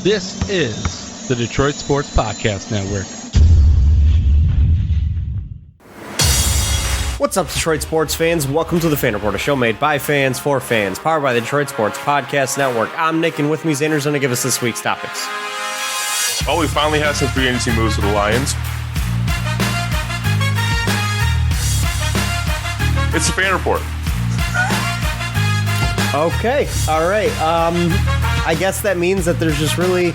This is the Detroit Sports Podcast Network. What's up, Detroit sports fans? Welcome to the Fan Report, a show made by fans for fans, powered by the Detroit Sports Podcast Network. I'm Nick, and with me is Anders going to give us this week's topics. Oh, we finally had some free agency moves with the Lions. It's the Fan Report. Okay, all right. I guess that means that there's just really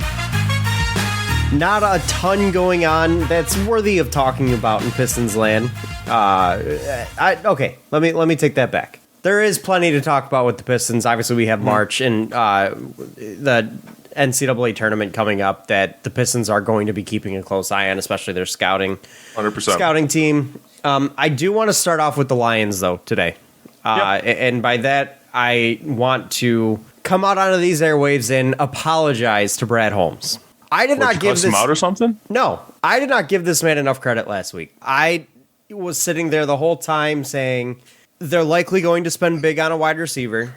not a ton going on that's worthy of talking about in Pistons land. Okay, let me take that back. There is plenty to talk about with the Pistons. Obviously, we have March and the NCAA tournament coming up that the Pistons are going to be keeping a close eye on, especially their scouting 100%. Scouting team. I do want to start off with the Lions, though, today. And by that, I want to come out onto these airwaves and apologize to Brad Holmes. I did not give this him out or something. No, I did not give this man enough credit last week. I was sitting there the whole time saying they're likely going to spend big on a wide receiver,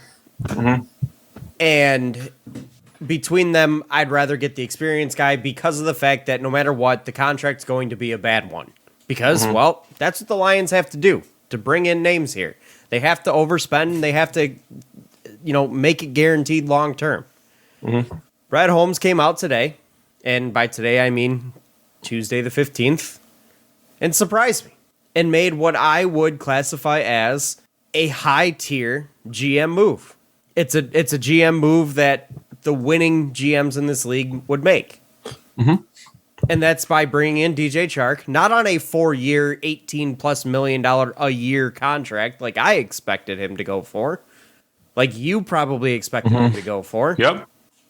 and between them, I'd rather get the experienced guy because of the fact that no matter what, the contract's going to be a bad one. Because, well, that's what the Lions have to do to bring in names here. They have to overspend. They have to, make it guaranteed long term. Brad Holmes came out today, and by today I mean Tuesday the 15th, and surprised me and made what I would classify as a high-tier GM move. It's a GM move that the winning GMs in this league would make. And that's by bringing in DJ Chark, not on a 4-year, $18+ million a year contract like I expected him to go for, like you probably expected him to go for. Yep.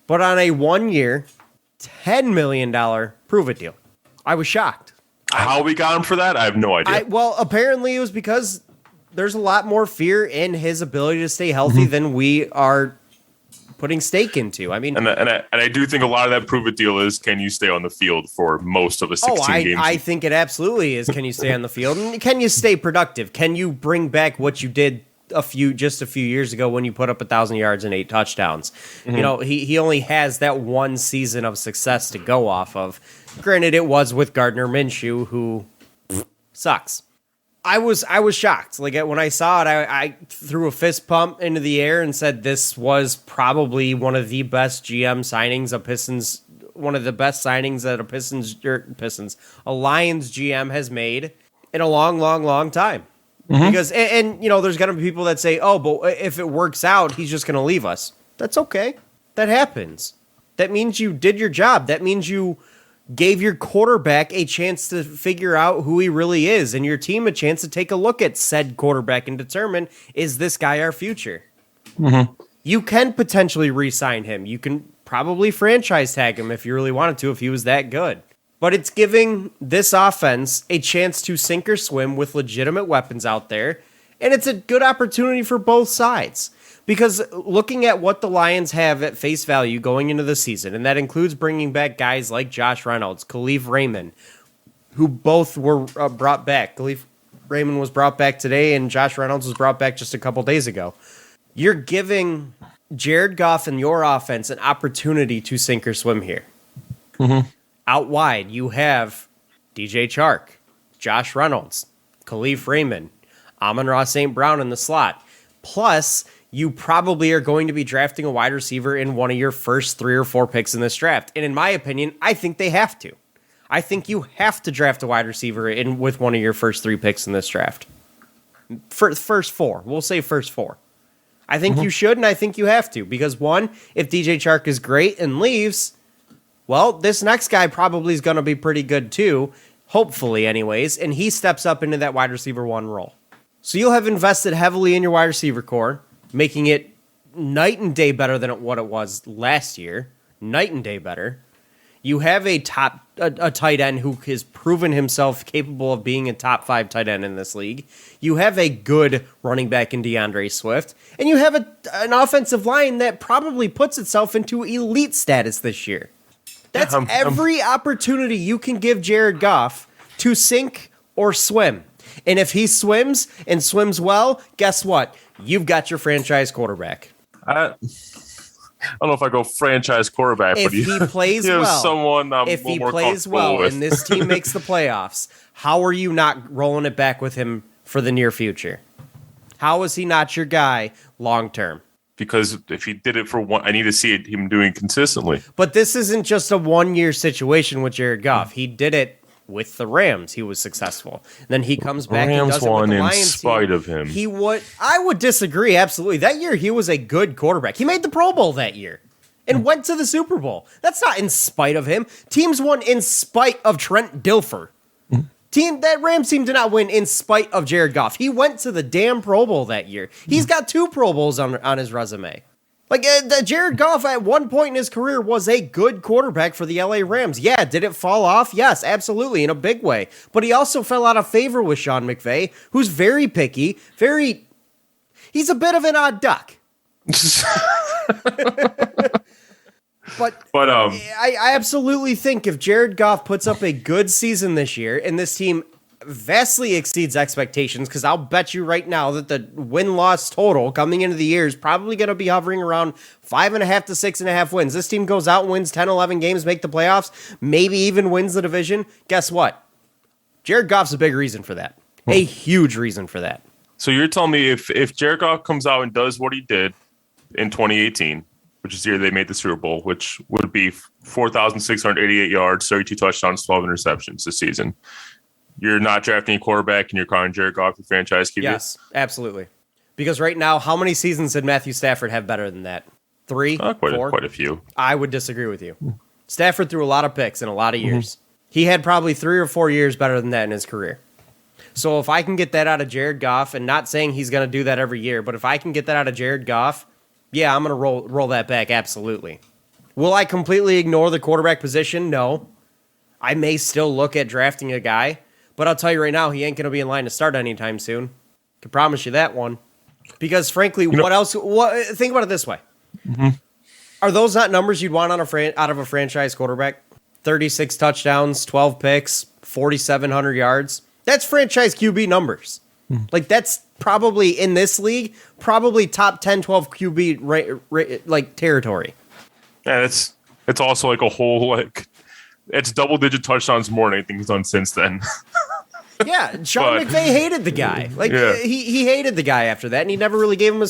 But on a 1-year, $10 million prove-it deal. I was shocked. How we got him for that, I have no idea. Well, apparently it was because there's a lot more fear in his ability to stay healthy than we are putting stake into. I mean, and I do think a lot of that prove-it deal is, can you stay on the field for most of a 16 games? I think it absolutely is. Can you stay on the field? And can you stay productive? Can you bring back what you did just a few years ago when you put up 1,000 yards and 8 touchdowns? He only has that one season of success to go off of. Granted, it was with Gardner Minshew, who sucks. I was shocked. Like when I saw it, I threw a fist pump into the air and said this was probably one of the best GM signings of Pistons, one of the best signings that a Lions GM has made in a long, long, long time. Because and there's gonna be people that say, oh, but if it works out, he's just gonna leave us. That's okay. That happens. That means you did your job. That means you gave your quarterback a chance to figure out who he really is, and your team a chance to take a look at said quarterback and determine, is this guy our future? You can potentially re-sign him. You can probably franchise tag him if you really wanted to, if he was that good. But it's giving this offense a chance to sink or swim with legitimate weapons out there, and it's a good opportunity for both sides. Because looking at what the Lions have at face value going into the season, and that includes bringing back guys like Josh Reynolds, Khalif Raymond, who both were brought back. Khalif Raymond was brought back today, and Josh Reynolds was brought back just a couple days ago. You're giving Jared Goff and your offense an opportunity to sink or swim here. Out wide, you have DJ Chark, Josh Reynolds, Khalif Raymond, Amon-Ra St. Brown in the slot. Plus, you probably are going to be drafting a wide receiver in one of your first 3 or 4 picks in this draft. And in my opinion, I think they have to. I think you have to draft a wide receiver with one of your first 3 picks in this draft. First 4. We'll say first 4. I think you should, and I think you have to. Because, one, if DJ Chark is great and leaves, well, this next guy probably is going to be pretty good too, hopefully anyways, and he steps up into that wide receiver 1 role. So you'll have invested heavily in your wide receiver core, making it night and day better than what it was last year. Night and day better. You have a tight end who has proven himself capable of being a top 5 tight end in this league. You have a good running back in DeAndre Swift. And you have an offensive line that probably puts itself into elite status this year. That's every opportunity you can give Jared Goff to sink or swim. And if he swims and swims well, guess what? You've got your franchise quarterback. don't know if I go franchise quarterback, If but he plays well, someone I'm if he more plays comfortable well with. and this team makes the playoffs, how are you not rolling it back with him for the near future? How is he not your guy long term? Because if he did it for one, I need to see him doing consistently. But this isn't just a 1 year situation with Jared Goff. He did it with the Rams. He was successful. Then he comes back and Rams does it with won the in Lions spite team. of him. I would disagree absolutely. That year he was a good quarterback. He made the Pro Bowl that year and went to the Super Bowl. That's not in spite of him. Teams won in spite of Trent Dilfer. That Rams team did not win in spite of Jared Goff. He went to the damn Pro Bowl that year. He's got 2 Pro Bowls on his resume. Like, Jared Goff at one point in his career was a good quarterback for the LA Rams. Yeah, did it fall off? Yes, absolutely, in a big way. But he also fell out of favor with Sean McVay, who's very picky, he's a bit of an odd duck. But I absolutely think if Jared Goff puts up a good season this year and this team vastly exceeds expectations, because I'll bet you right now that the win-loss total coming into the year is probably going to be hovering around 5.5 to 6.5 wins. This team goes out and wins 10, 11 games, make the playoffs, maybe even wins the division. Guess what? Jared Goff's a big reason for that. A huge reason for that. So you're telling me if Jared Goff comes out and does what he did in 2018, which is the year they made the Super Bowl, which would be 4,688 yards, 32 touchdowns, 12 interceptions this season, you're not drafting a quarterback and you're calling Jared Goff the franchise QB? Yes, absolutely. Because right now, how many seasons did Matthew Stafford have better than that? 3? 4? Quite a few. I would disagree with you. Stafford threw a lot of picks in a lot of years. He had probably 3 or 4 years better than that in his career. So if I can get that out of Jared Goff, and not saying he's going to do that every year, but if I can get that out of Jared Goff, yeah, I'm going to roll that back, absolutely. Will I completely ignore the quarterback position? No. I may still look at drafting a guy, but I'll tell you right now, he ain't going to be in line to start anytime soon. Can promise you that one. Because frankly, what else? Think about it this way. Are those not numbers you'd want on out of a franchise quarterback? 36 touchdowns, 12 picks, 4,700 yards. That's franchise QB numbers. Like, that's probably, in this league, probably top 10, 12 QB like territory. Yeah, it's also like a whole, like, it's double-digit touchdowns more than anything he's done since then. Yeah, Sean McVay hated the guy. Like, he hated the guy after that, and he never really gave him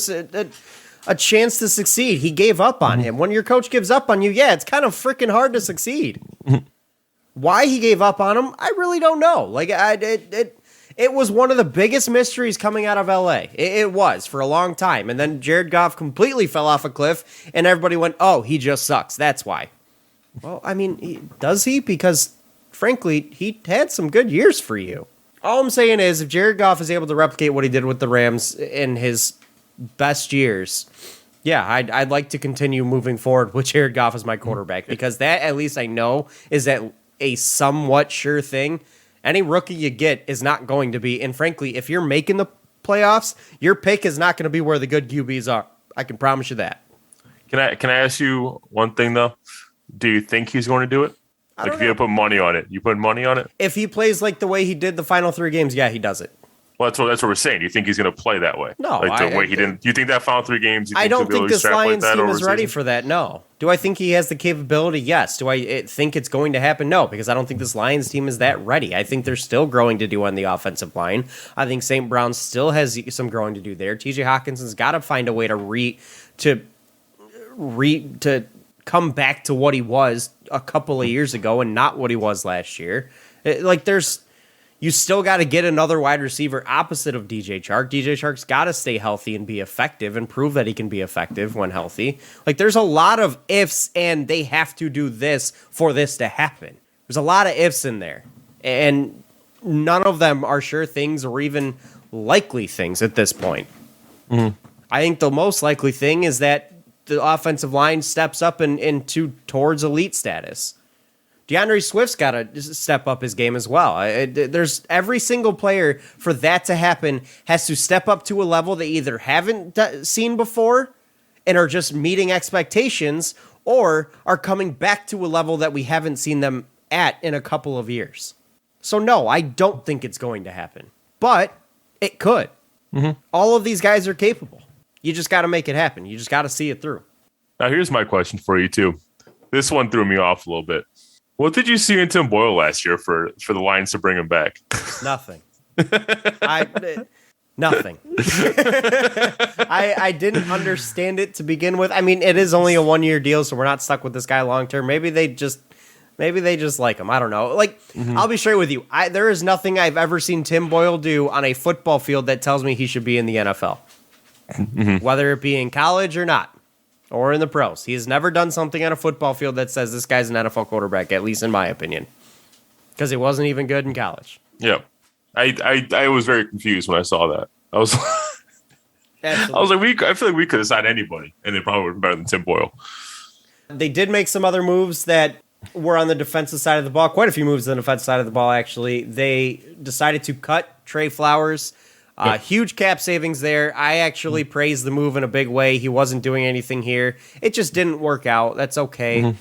a chance to succeed. He gave up on him. When your coach gives up on you, yeah, it's kind of freaking hard to succeed. Why he gave up on him, I really don't know. Like, it was one of the biggest mysteries coming out of LA. It was for a long time. And then Jared Goff completely fell off a cliff, and everybody went, oh, he just sucks. That's why. Well, I mean, does he? Because, frankly, he had some good years for you. All I'm saying is, if Jared Goff is able to replicate what he did with the Rams in his best years, yeah, I'd like to continue moving forward with Jared Goff as my quarterback, because that, at least I know, is that a somewhat sure thing. Any rookie you get is not going to be, and frankly, if you're making the playoffs, your pick is not going to be where the good QBs are. I can promise you that. Can I ask you one thing, though? Do you think he's going to do it? Like, if you put money on it, you put money on it? If he plays like the way he did the final 3 games, yeah, he does it. Well, that's what we're saying. Do you think he's going to play that way? No. Like the way he didn't. Do you think that final 3 games? I don't think this Lions team is ready for that. No. Do I think he has the capability? Yes. Do I think it's going to happen? No, because I don't think this Lions team is that ready. I think there's still growing to do on the offensive line. I think St. Brown still has some growing to do there. TJ Hawkinson's got to find a way to come back to what he was a couple of years ago and not what he was last year. You still got to get another wide receiver opposite of DJ Chark. DJ Chark's got to stay healthy and be effective and prove that he can be effective when healthy. Like, there's a lot of ifs, and they have to do this for this to happen. There's a lot of ifs in there, and none of them are sure things or even likely things at this point. I think the most likely thing is that the offensive line steps up towards elite status. DeAndre Swift's got to step up his game as well. There's every single player for that to happen has to step up to a level they either haven't seen before and are just meeting expectations, or are coming back to a level that we haven't seen them at in a couple of years. So no, I don't think it's going to happen, but it could. All of these guys are capable. You just got to make it happen. You just got to see it through. Now, here's my question for you, too. This one threw me off a little bit. What did you see in Tim Boyle last year for the Lions to bring him back? Nothing. Nothing. I didn't understand it to begin with. I mean, it is only a 1-year deal, so we're not stuck with this guy long term. Maybe they just like him. I don't know. Like, I'll be straight with you. There is nothing I've ever seen Tim Boyle do on a football field that tells me he should be in the NFL, whether it be in college or not, or in the pros. He has never done something on a football field that says this guy's an NFL quarterback, at least in my opinion, because it wasn't even good in college. Yeah. I was very confused when I saw that. I was like, I feel like we could have signed anybody, and they probably would have been better than Tim Boyle. They did make some other moves that were on the defensive side of the ball. Quite a few moves on the defensive side of the ball, actually. They decided to cut Trey Flowers. Huge cap savings there. I actually praised the move in a big way. He wasn't doing anything here. It just didn't work out. That's okay.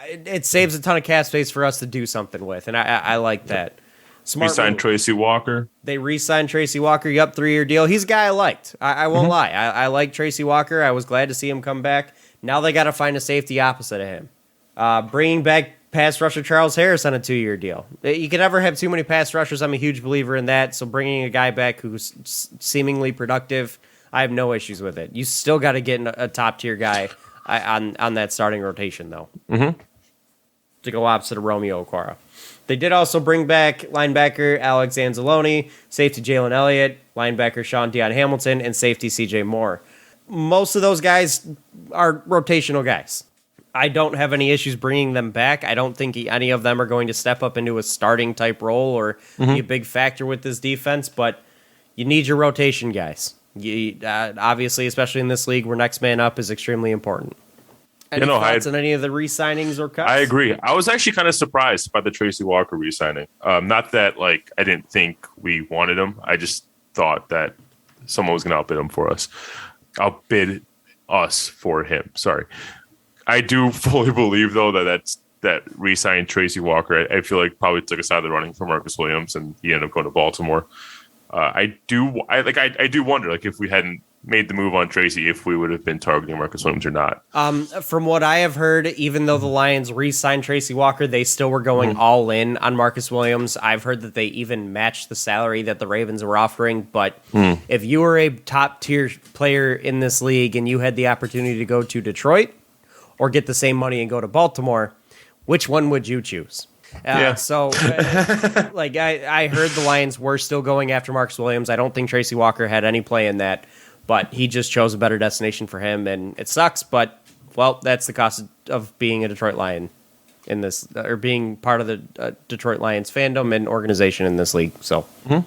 It saves a ton of cap space for us to do something with, and I like that. Smart Re-signed move. Tracy Walker. They re-signed Tracy Walker. Yup, 3-year deal. He's a guy I liked. I won't lie. I like Tracy Walker. I was glad to see him come back. Now they got to find a safety opposite of him. Bringing back pass rusher Charles Harris on a 2-year deal. You can never have too many pass rushers. I'm a huge believer in that. So bringing a guy back who's seemingly productive, I have no issues with it. You still got to get a top-tier guy on that starting rotation, though, to go opposite of Romeo Okwara. They did also bring back linebacker Alex Anzalone, safety Jalen Elliott, linebacker Sean Dion Hamilton, and safety CJ Moore. Most of those guys are rotational guys. I don't have any issues bringing them back. I don't think any of them are going to step up into a starting type role or be a big factor with this defense, but you need your rotation guys. Obviously, especially in this league where next man up is extremely important. Any thoughts on any of the re-signings or cuts? I agree. I was actually kind of surprised by the Tracy Walker re-signing. Not that I didn't think we wanted him. I just thought that someone was going to outbid him for us. Outbid us for him. Sorry. I do fully believe though that re-signed Tracy Walker. I feel like probably took us out of the running for Marcus Williams, and he ended up going to Baltimore. I do wonder if we hadn't made the move on Tracy, if we would have been targeting Marcus Williams or not. From what I have heard, even though the Lions re-signed Tracy Walker, they still were going all in on Marcus Williams. I've heard that they even matched the salary that the Ravens were offering. But if you were a top-tier player in this league and you had the opportunity to go to Detroit or get the same money and go to Baltimore, which one would you choose? So, I heard the Lions were still going after Marcus Williams. I don't think Tracy Walker had any play in that. But he just chose a better destination for him, and it sucks. But that's the cost of being a Detroit Lion in this, or being part of the Detroit Lions fandom and organization in this league. So, it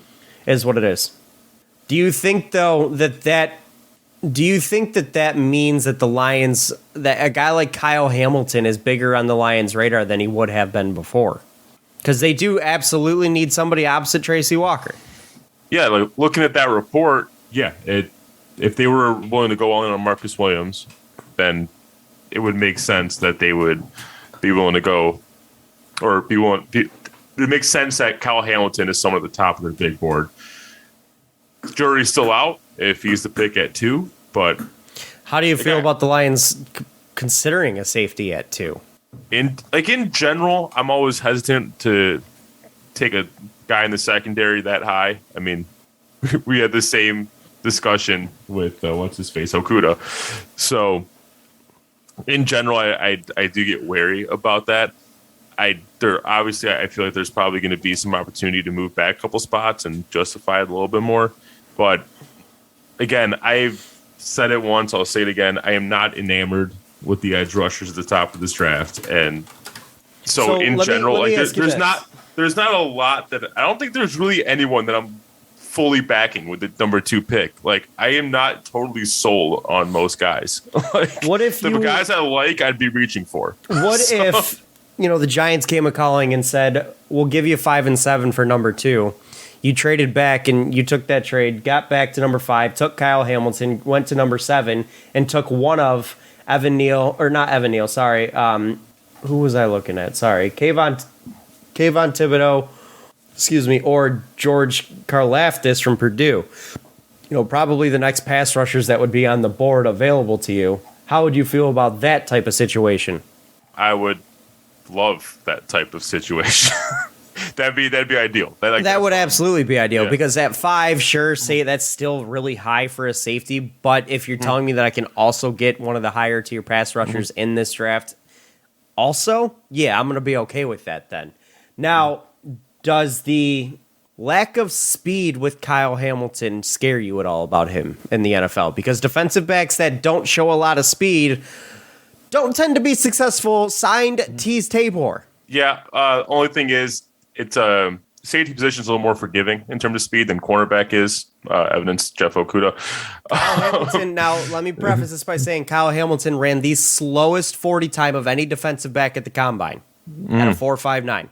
is what it is. Do you think though that means that the Lions, that a guy like Kyle Hamilton is bigger on the Lions' radar than he would have been before? Because they do absolutely need somebody opposite Tracy Walker. Yeah, looking at that report, if they were willing to go all in on Marcus Williams, then it would make sense that they would be willing to go, or it makes sense that Kyle Hamilton is someone at the top of their big board. Jury's still out if he's the pick at 2, but how do you feel about the Lions considering a safety at 2? In general, I'm always hesitant to take a guy in the secondary that high. I mean, we had the same discussion with what's his face, Okuda. So in general, I do get wary about that. I feel like there's probably going to be some opportunity to move back a couple spots and justify it a little bit more. But again, I've said it once, I'll say it again. I am not enamored with the edge rushers at the top of this draft, and so in general, there's not a lot that I don't think there's really anyone that I'm fully backing with the number 2 pick. I am not totally sold on most guys. What if the guys I like, I'd be reaching for. What if the Giants came a calling and said, "We'll give you 5 and 7 for number 2." You traded back and you took that trade, got back to number 5, took Kyle Hamilton, went to number 7, and took one of Evan Neal, or not Evan Neal, sorry. Who was I looking at? Sorry. Kayvon Thibodeau, or George Karlaftis from Purdue. Probably the next pass rushers that would be on the board available to you. How would you feel about that type of situation? I would love that type of situation. that'd be ideal. That would absolutely be ideal, Yeah. because at 5, sure, say that's still really high for a safety. But if you're telling me that I can also get one of the higher tier pass rushers in this draft, also, yeah, I'm going to be okay with that then. Now, does the lack of speed with Kyle Hamilton scare you at all about him in the NFL? Because defensive backs that don't show a lot of speed don't tend to be successful. Signed Tease Tabor. Yeah. Only thing is, it's safety position is a little more forgiving in terms of speed than cornerback is. Evidence Jeff Okudah. Kyle Hamilton. Now, let me preface this by saying Kyle Hamilton ran the slowest 40 time of any defensive back at the combine at a 4.59.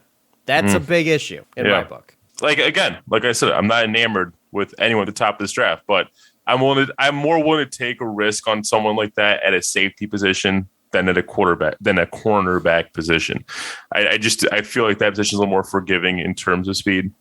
That's a big issue in my book. Like I said, I'm not enamored with anyone at the top of this draft, but I'm more willing to take a risk on someone like that at a safety position than at a cornerback position. I feel like that position is a little more forgiving in terms of speed,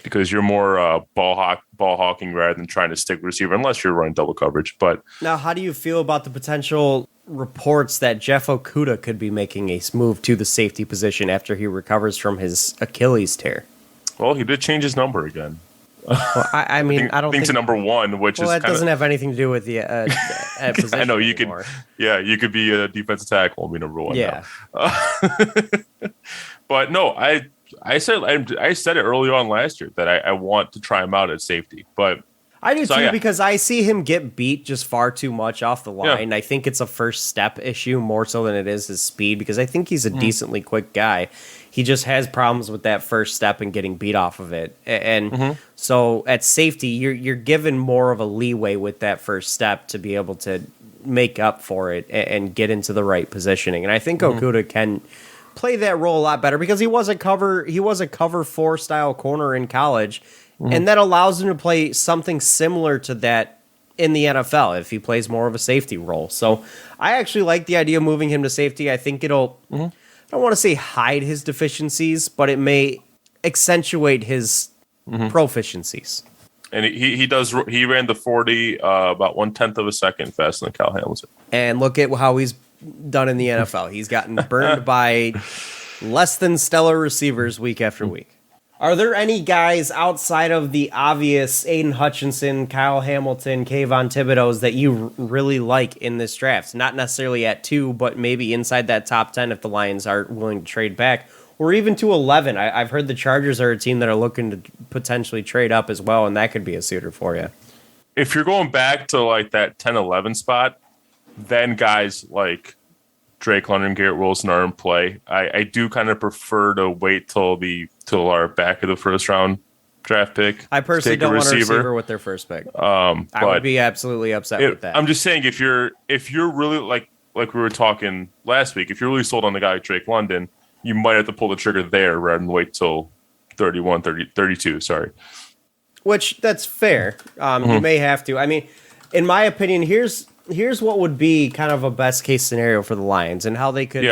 because you're more ball hawking rather than trying to stick with receiver, unless you're running double coverage. But now, how do you feel about the potential reports that Jeff Okudah could be making a move to the safety position after he recovers from his Achilles tear? Well, he did change his number again. Well, I mean, I don't think to number 1, which is that doesn't have anything to do with the position. I know you anymore. could. Yeah, you could be a defensive tackle and be number 1. Yeah. But no, I said it early on last year that I want to try him out at safety, but I do So, too, yeah. because I see him get beat just far too much off the line. Yeah. I think it's a first step issue more so than it is his speed, because I think he's a decently quick guy. He just has problems with that first step and getting beat off of it. And so at safety, you're given more of a leeway with that first step to be able to make up for it and get into the right positioning. And I think Okudah can play that role a lot better, because he was a cover 4 style corner in college. And that allows him to play something similar to that in the NFL if he plays more of a safety role. So I actually like the idea of moving him to safety. I think it'll, I don't want to say hide his deficiencies, but it may accentuate his proficiencies. and he ran the 40 about 1/10 of a second faster than Kyle Hamilton. And look at how he's done in the NFL. He's gotten burned by less than stellar receivers week after week. Are there any guys outside of the obvious Aiden Hutchinson, Kyle Hamilton, Kayvon Thibodeau's that you really like in this draft? Not necessarily at 2, but maybe inside that top 10 if the Lions are willing to trade back, or even to 11. I've heard the Chargers are a team that are looking to potentially trade up as well, and that could be a suitor for you. If you're going back to like that 10-11 spot, then guys like Drake London, Garrett Wilson are in play. I do kind of prefer to wait till our back of the first round draft pick. I personally don't want a receiver with their first pick. I would be absolutely upset with that. I'm just saying, if you're really like we were talking last week, if you're really sold on the guy like Drake London, you might have to pull the trigger there rather than wait till 32. Sorry. Which, that's fair. You may have to. I mean, in my opinion, here's what would be kind of a best case scenario for the Lions and how they could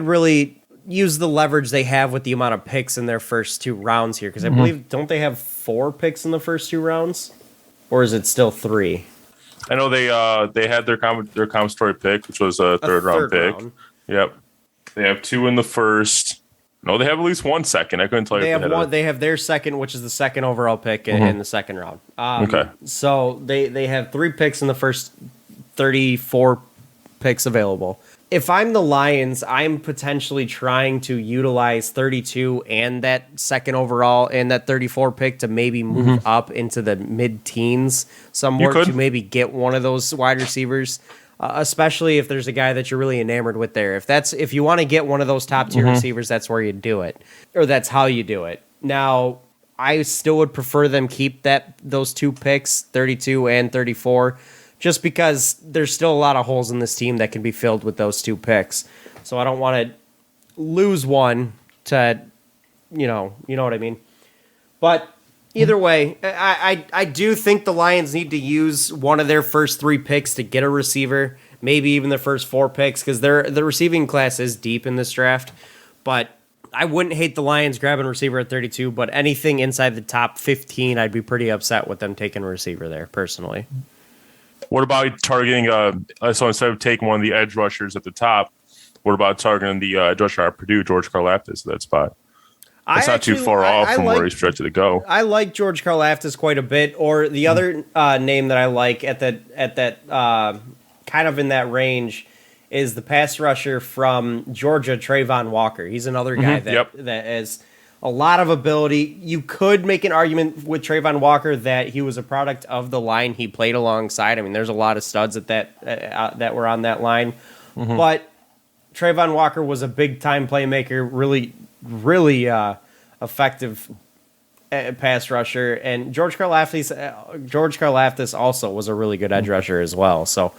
really use the leverage they have with the amount of picks in their first 2 rounds here. Because I believe, don't they have 4 picks in the first 2 rounds? Or is it still 3? I know they had their compensatory pick, which was a third round pick. Yep. They have 2 in the first. No, they have at least 1 second. I couldn't tell you. They have their second, which is the second overall pick in the second round. Okay. So they have 3 picks in the first 34 picks available. If I'm the Lions, I'm potentially trying to utilize 32 and that second overall and that 34 pick to maybe move up into the mid-teens somewhere to maybe get one of those wide receivers, especially if there's a guy that you're really enamored with there. If you want to get one of those top-tier receivers, that's where you do it, or that's how you do it. Now, I still would prefer them keep those 2 picks, 32 and 34, just because there's still a lot of holes in this team that can be filled with those 2 picks. So I don't want to lose one to, you know what I mean. But either way, I do think the Lions need to use one of their first 3 picks to get a receiver, maybe even their first 4 picks, because the receiving class is deep in this draft. But I wouldn't hate the Lions grabbing a receiver at 32, but anything inside the top 15, I'd be pretty upset with them taking a receiver there, personally. What about targeting? So instead of taking one of the edge rushers at the top, what about targeting the edge rusher at Purdue, George Karlaftis, at that spot? It's not too far off from where he's projected to go. I like George Karlaftis quite a bit. Or the other name that I like at that kind of in that range is the pass rusher from Georgia, Trayvon Walker. He's another guy that has a lot of ability. You could make an argument with Trayvon Walker that he was a product of the line he played alongside. I mean, there's a lot of studs that were on that line, but Trayvon Walker was a big time playmaker, really effective pass rusher, and George Karlaftis also was a really good edge rusher as well. So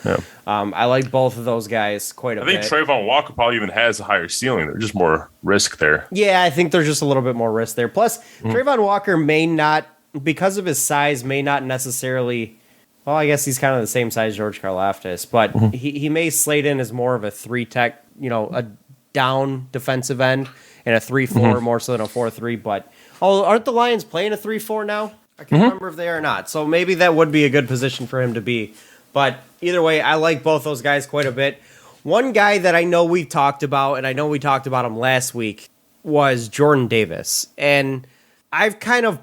I like both of those guys quite a bit. I think Trayvon Walker probably even has a higher ceiling. There's just more risk there. Yeah, I think there's just a little bit more risk there. Plus, Trayvon Walker may not, because of his size, may not necessarily. Well, I guess he's kind of the same size as George Karlaftis, but he may slate in as more of a 3-tech, a down defensive end, and a 3-4 more so than a 4-3. But aren't the Lions playing a 3-4 now? I can't remember if they are or not. So maybe that would be a good position for him to be. But either way, I like both those guys quite a bit. One guy that I know we talked about, and I know we talked about him last week, was Jordan Davis. And I've kind of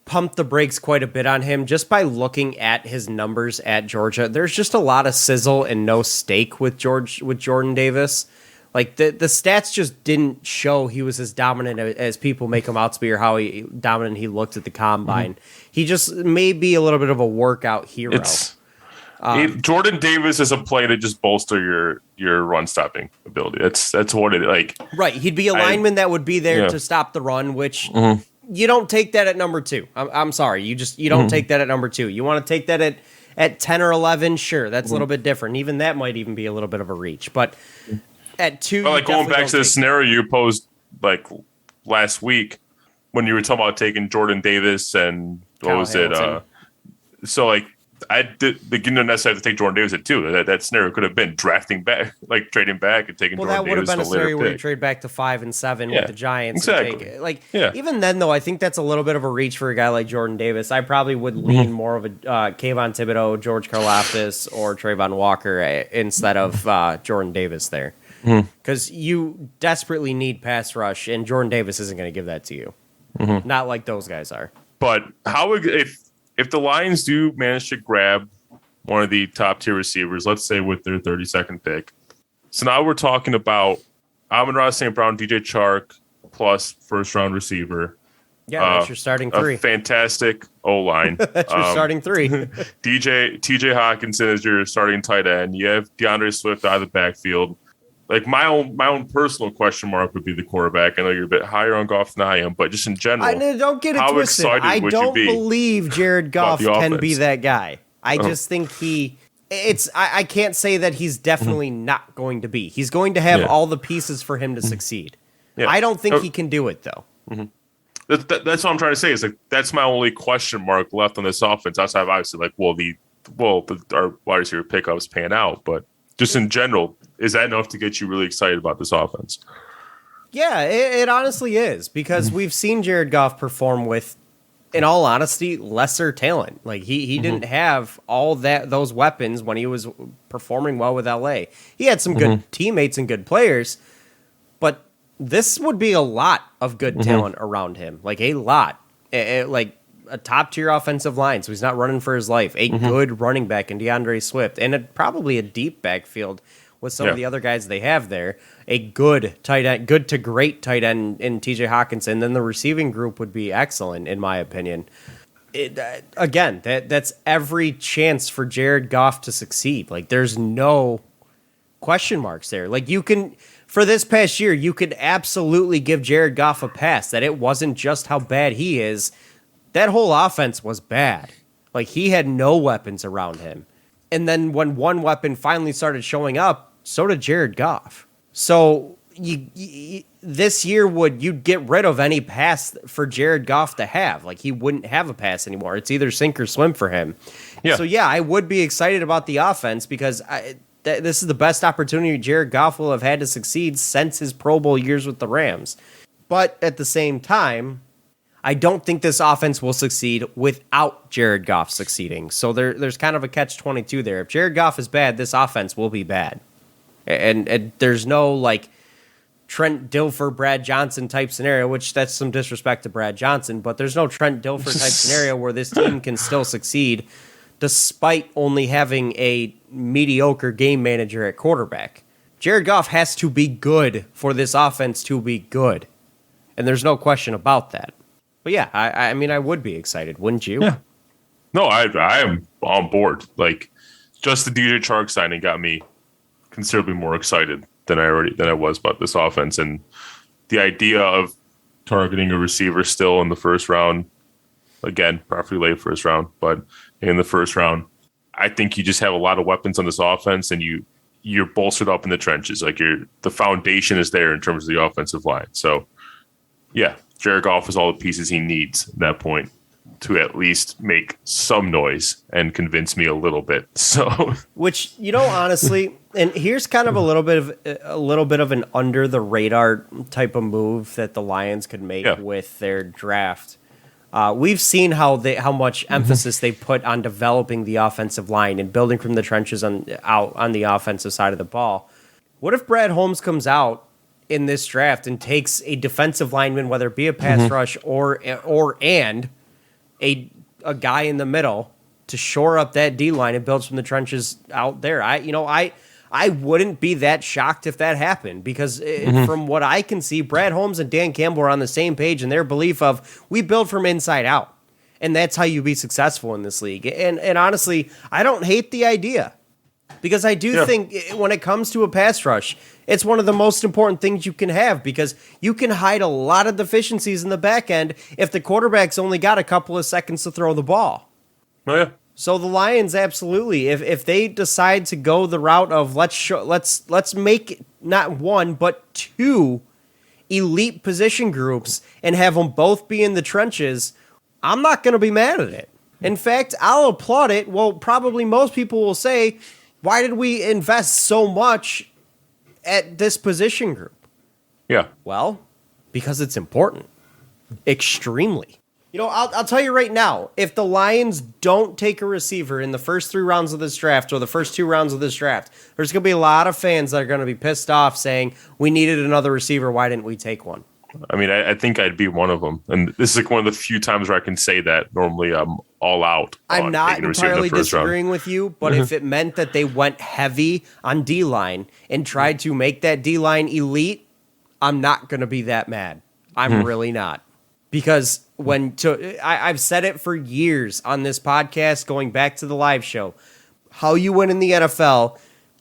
pumped the brakes quite a bit on him just by looking at his numbers at Georgia. There's just a lot of sizzle and no steak with Jordan Davis. Like the stats just didn't show he was as dominant as people make him out to be, or how dominant he looked at the combine. He just may be a little bit of a workout hero. Jordan Davis is a play to just bolster your run stopping ability. That's what it like. Right, he'd be a lineman that would be there to stop the run, which you don't take that at number 2. I'm sorry, you don't take that at number 2. You want to take that at 10 or 11, sure, that's a little bit different. Even that might even be a little bit of a reach, but at 2, well, like going back to the scenario you posed like last week when you were talking about taking Jordan Davis and what was it? So like I did, you didn't necessarily have to take Jordan Davis at 2. That scenario could have been drafting back, like trading back and taking Jordan Davis. Well, that would have been a scenario where you trade back to 5 and 7 with the Giants. Exactly. Even then, though, I think that's a little bit of a reach for a guy like Jordan Davis. I probably would lean more of a Kayvon Thibodeau, George Karlaftis, or Trayvon Walker instead of Jordan Davis there. Because you desperately need pass rush, and Jordan Davis isn't going to give that to you. Not like those guys are. But if the Lions do manage to grab one of the top tier receivers, let's say with their 32nd pick, so now we're talking about Amon-Ra St. Brown, DJ Chark plus first round receiver. Yeah, that's your starting 3. A fantastic O-line. That's your starting 3. TJ Hawkinson is your starting tight end. You have DeAndre Swift out of the backfield. Like my own personal question mark would be the quarterback. I know you're a bit higher on Goff than I am, but just in general, don't get it twisted. I don't believe Jared Goff can be that guy. I just think I can't say that he's definitely not going to be. He's going to have all the pieces for him to succeed. Yeah. I don't think he can do it though. That's what I'm trying to say. Is like that's my only question mark left on this offense. Outside of obviously our wide receiver pickups pan out, but just in general, is that enough to get you really excited about this offense? Yeah, it honestly is, because we've seen Jared Goff perform with, in all honesty, lesser talent. Like he didn't have all those weapons when he was performing well with LA. He had some good teammates and good players, but this would be a lot of good talent around him. Like a lot. Like a top tier offensive line, so he's not running for his life. A good running back in DeAndre Swift, and probably a deep backfield with some of the other guys they have there. A good tight end, good to great tight end in TJ Hawkinson. Then the receiving group would be excellent, in my opinion. That's every chance for Jared Goff to succeed. Like there's no question marks there. Like you can, for this past year, you could absolutely give Jared Goff a pass that it wasn't just how bad he is. That whole offense was bad. Like he had no weapons around him. And then when one weapon finally started showing up, so did Jared Goff. So this year you'd get rid of any pass for Jared Goff to have. Like he wouldn't have a pass anymore. It's either sink or swim for him. Yeah. So I would be excited about the offense because this is the best opportunity Jared Goff will have had to succeed since his Pro Bowl years with the Rams. But at the same time, I don't think this offense will succeed without Jared Goff succeeding. So there's kind of a catch-22 there. If Jared Goff is bad, this offense will be bad. And there's no, like, Trent Dilfer, Brad Johnson type scenario, which that's some disrespect to Brad Johnson, but there's no Trent Dilfer type scenario where this team can still succeed despite only having a mediocre game manager at quarterback. Jared Goff has to be good for this offense to be good. And there's no question about that. But yeah, I mean, I would be excited, wouldn't you? Yeah. No, I am on board. Like, just the DJ Chark signing got me considerably more excited than I was about this offense, and the idea of targeting a receiver still in the first round, again, preferably late first round, but in the first round, I think you just have a lot of weapons on this offense, and you're bolstered up in the trenches. Like, the foundation is there in terms of the offensive line. So, yeah, Jared Goff has all the pieces he needs at that point to at least make some noise and convince me a little bit. So, which, honestly, and here's kind of a little bit of an under the radar type of move that the Lions could make with their draft. We've seen how much emphasis they put on developing the offensive line and building from the trenches out on the offensive side of the ball. What if Brad Holmes comes out in this draft and takes a defensive lineman, whether it be a pass rush or a guy in the middle to shore up that D line and builds from the trenches out there? I wouldn't be that shocked if that happened, because from what I can see, Brad Holmes and Dan Campbell are on the same page in their belief of we build from inside out, and that's how you be successful in this league. And honestly, I don't hate the idea, because I do think when it comes to a pass rush, it's one of the most important things you can have, because you can hide a lot of deficiencies in the back end if the quarterback's only got a couple of seconds to throw the ball. Oh, yeah. So the Lions, absolutely, if they decide to go the route of let's make not one but two elite position groups and have them both be in the trenches, I'm not going to be mad at it. In fact, I'll applaud it. Well, probably most people will say, why did we invest so much at this position group? Yeah. Well, because it's important. Extremely. I'll tell you right now, if the Lions don't take a receiver in the first 3 rounds of this draft or the first 2 rounds of this draft, there's going to be a lot of fans that are going to be pissed off saying, we needed another receiver, why didn't we take one? I mean, I think I'd be one of them. And this is like one of the few times where I can say that. Normally, I'm all out. I'm not entirely disagreeing with you, but if it meant that they went heavy on D-line and tried to make that D-line elite, I'm not going to be that mad. I'm really not. Because I've said it for years on this podcast, going back to the live show, how you win in the NFL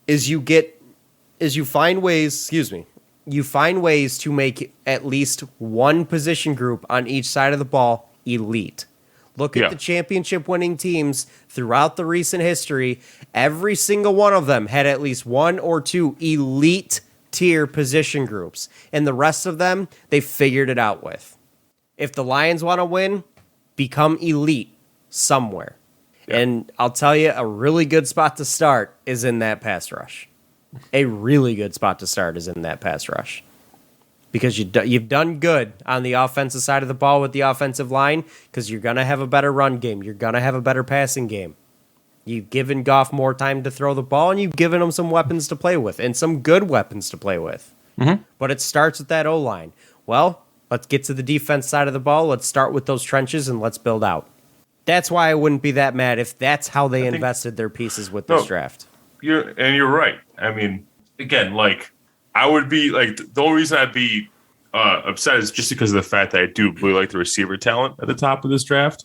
is you find ways to make at least one position group on each side of the ball elite. Look at the championship winning teams throughout the recent history. Every single one of them had at least 1 or 2 elite tier position groups, and the rest of them, they figured it out with. If the Lions want to win, become elite somewhere. Yeah. And I'll tell you, a really good spot to start is in that pass rush. A really good spot to start is in that pass rush. Because you've done good on the offensive side of the ball with the offensive line, because you're going to have a better run game. You're going to have a better passing game. You've given Goff more time to throw the ball, and you've given him some weapons to play with, and some good weapons to play with. But it starts with that O-line. Well, let's get to the defense side of the ball. Let's start with those trenches and let's build out. That's why I wouldn't be that mad if that's how they invested their pieces with this draft. You're right. I mean, again, like, I would be like, the only reason I'd be upset is just because of the fact that I do really like the receiver talent at the top of this draft.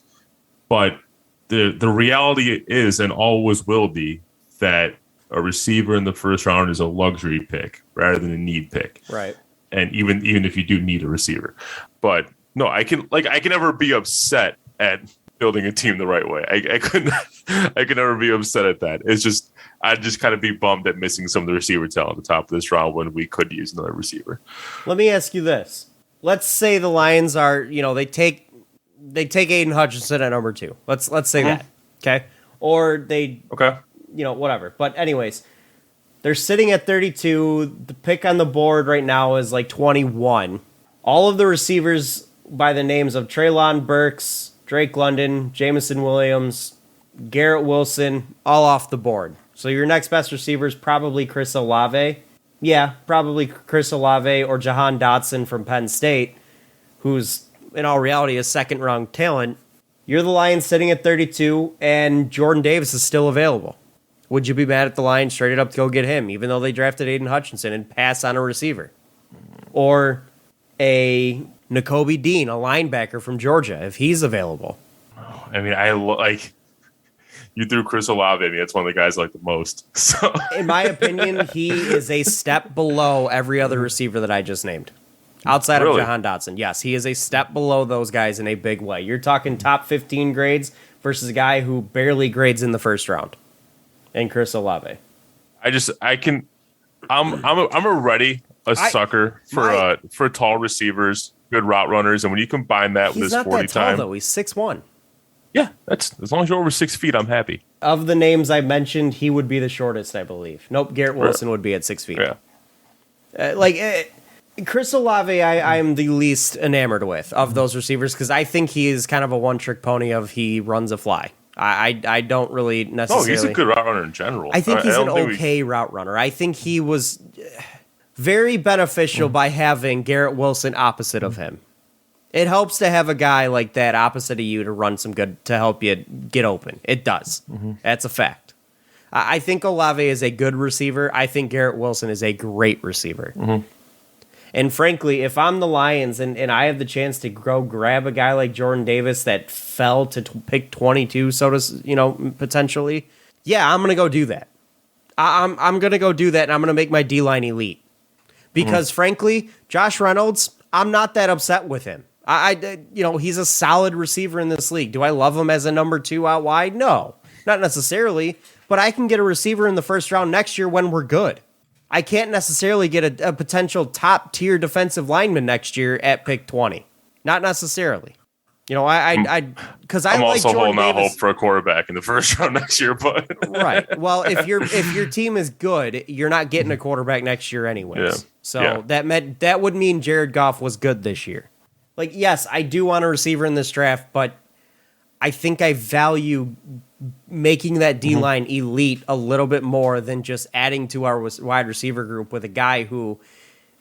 But the reality is, and always will be, that a receiver in the first round is a luxury pick rather than a need pick. Right. And even if you do need a receiver. But no, I can never be upset at building a team the right way. I could never be upset at that. It's just, I'd just kind of be bummed at missing some of the receiver talent at the top of this round when we could use another receiver. Let me ask you this. Let's say the Lions are, they take Aiden Hutchinson at number 2. Let's say that. Okay. Or they, whatever. But anyways, they're sitting at 32. The pick on the board right now is like 21. All of the receivers by the names of Treylon Burks, Drake London, Jamison Williams, Garrett Wilson, all off the board. So your next best receiver is probably Chris Olave. Yeah, probably Chris Olave or Jahan Dotson from Penn State, who's in all reality a second-round talent. You're the Lions sitting at 32, and Jordan Davis is still available. Would you be mad at the Lions straight up to go get him, even though they drafted Aiden Hutchinson and pass on a receiver? Or a Nakobe Dean, a linebacker from Georgia, if he's available? I mean, you threw Chris Olave at me. That's one of the guys I like the most. So, in my opinion, he is a step below every other receiver that I just named. Outside of Jahan Dotson. Yes, he is a step below those guys in a big way. You're talking top 15 grades versus a guy who barely grades in the first round. And Chris Olave. I'm already a sucker for tall receivers, good route runners, and when you combine that with his 40 time. He's not that tall, though. He's 6'1". Yeah, that's as long as you're over 6 feet, I'm happy. Of the names I mentioned, he would be the shortest, I believe. Nope, Garrett Wilson would be at 6 feet. Yeah. Chris Olave, I am the least enamored with of those receivers because I think he is kind of a one-trick pony of he runs a fly. I don't really necessarily... No, he's a good route runner in general. I think he's an okay route runner. I think he was very beneficial by having Garrett Wilson opposite of him. It helps to have a guy like that opposite of you to run some good, to help you get open. It does. That's a fact. I think Olave is a good receiver. I think Garrett Wilson is a great receiver. And frankly, if I'm the Lions and I have the chance to go grab a guy like Jordan Davis that fell to pick 22, potentially, yeah, I'm going to go do that. I'm going to go do that, and I'm going to make my D-line elite. Because frankly, Josh Reynolds, I'm not that upset with him. He's a solid receiver in this league. Do I love him as a number 2 out wide? No, not necessarily. But I can get a receiver in the first round next year when we're good. I can't necessarily get a potential top-tier defensive lineman next year at pick 20. Not necessarily. Because I'm also like holding out hope for a quarterback in the first round next year. But right. Well, if your team is good, you're not getting a quarterback next year anyways. Yeah. So that would mean Jared Goff was good this year. Like, yes, I do want a receiver in this draft, but I think I value making that D-line elite a little bit more than just adding to our wide receiver group with a guy who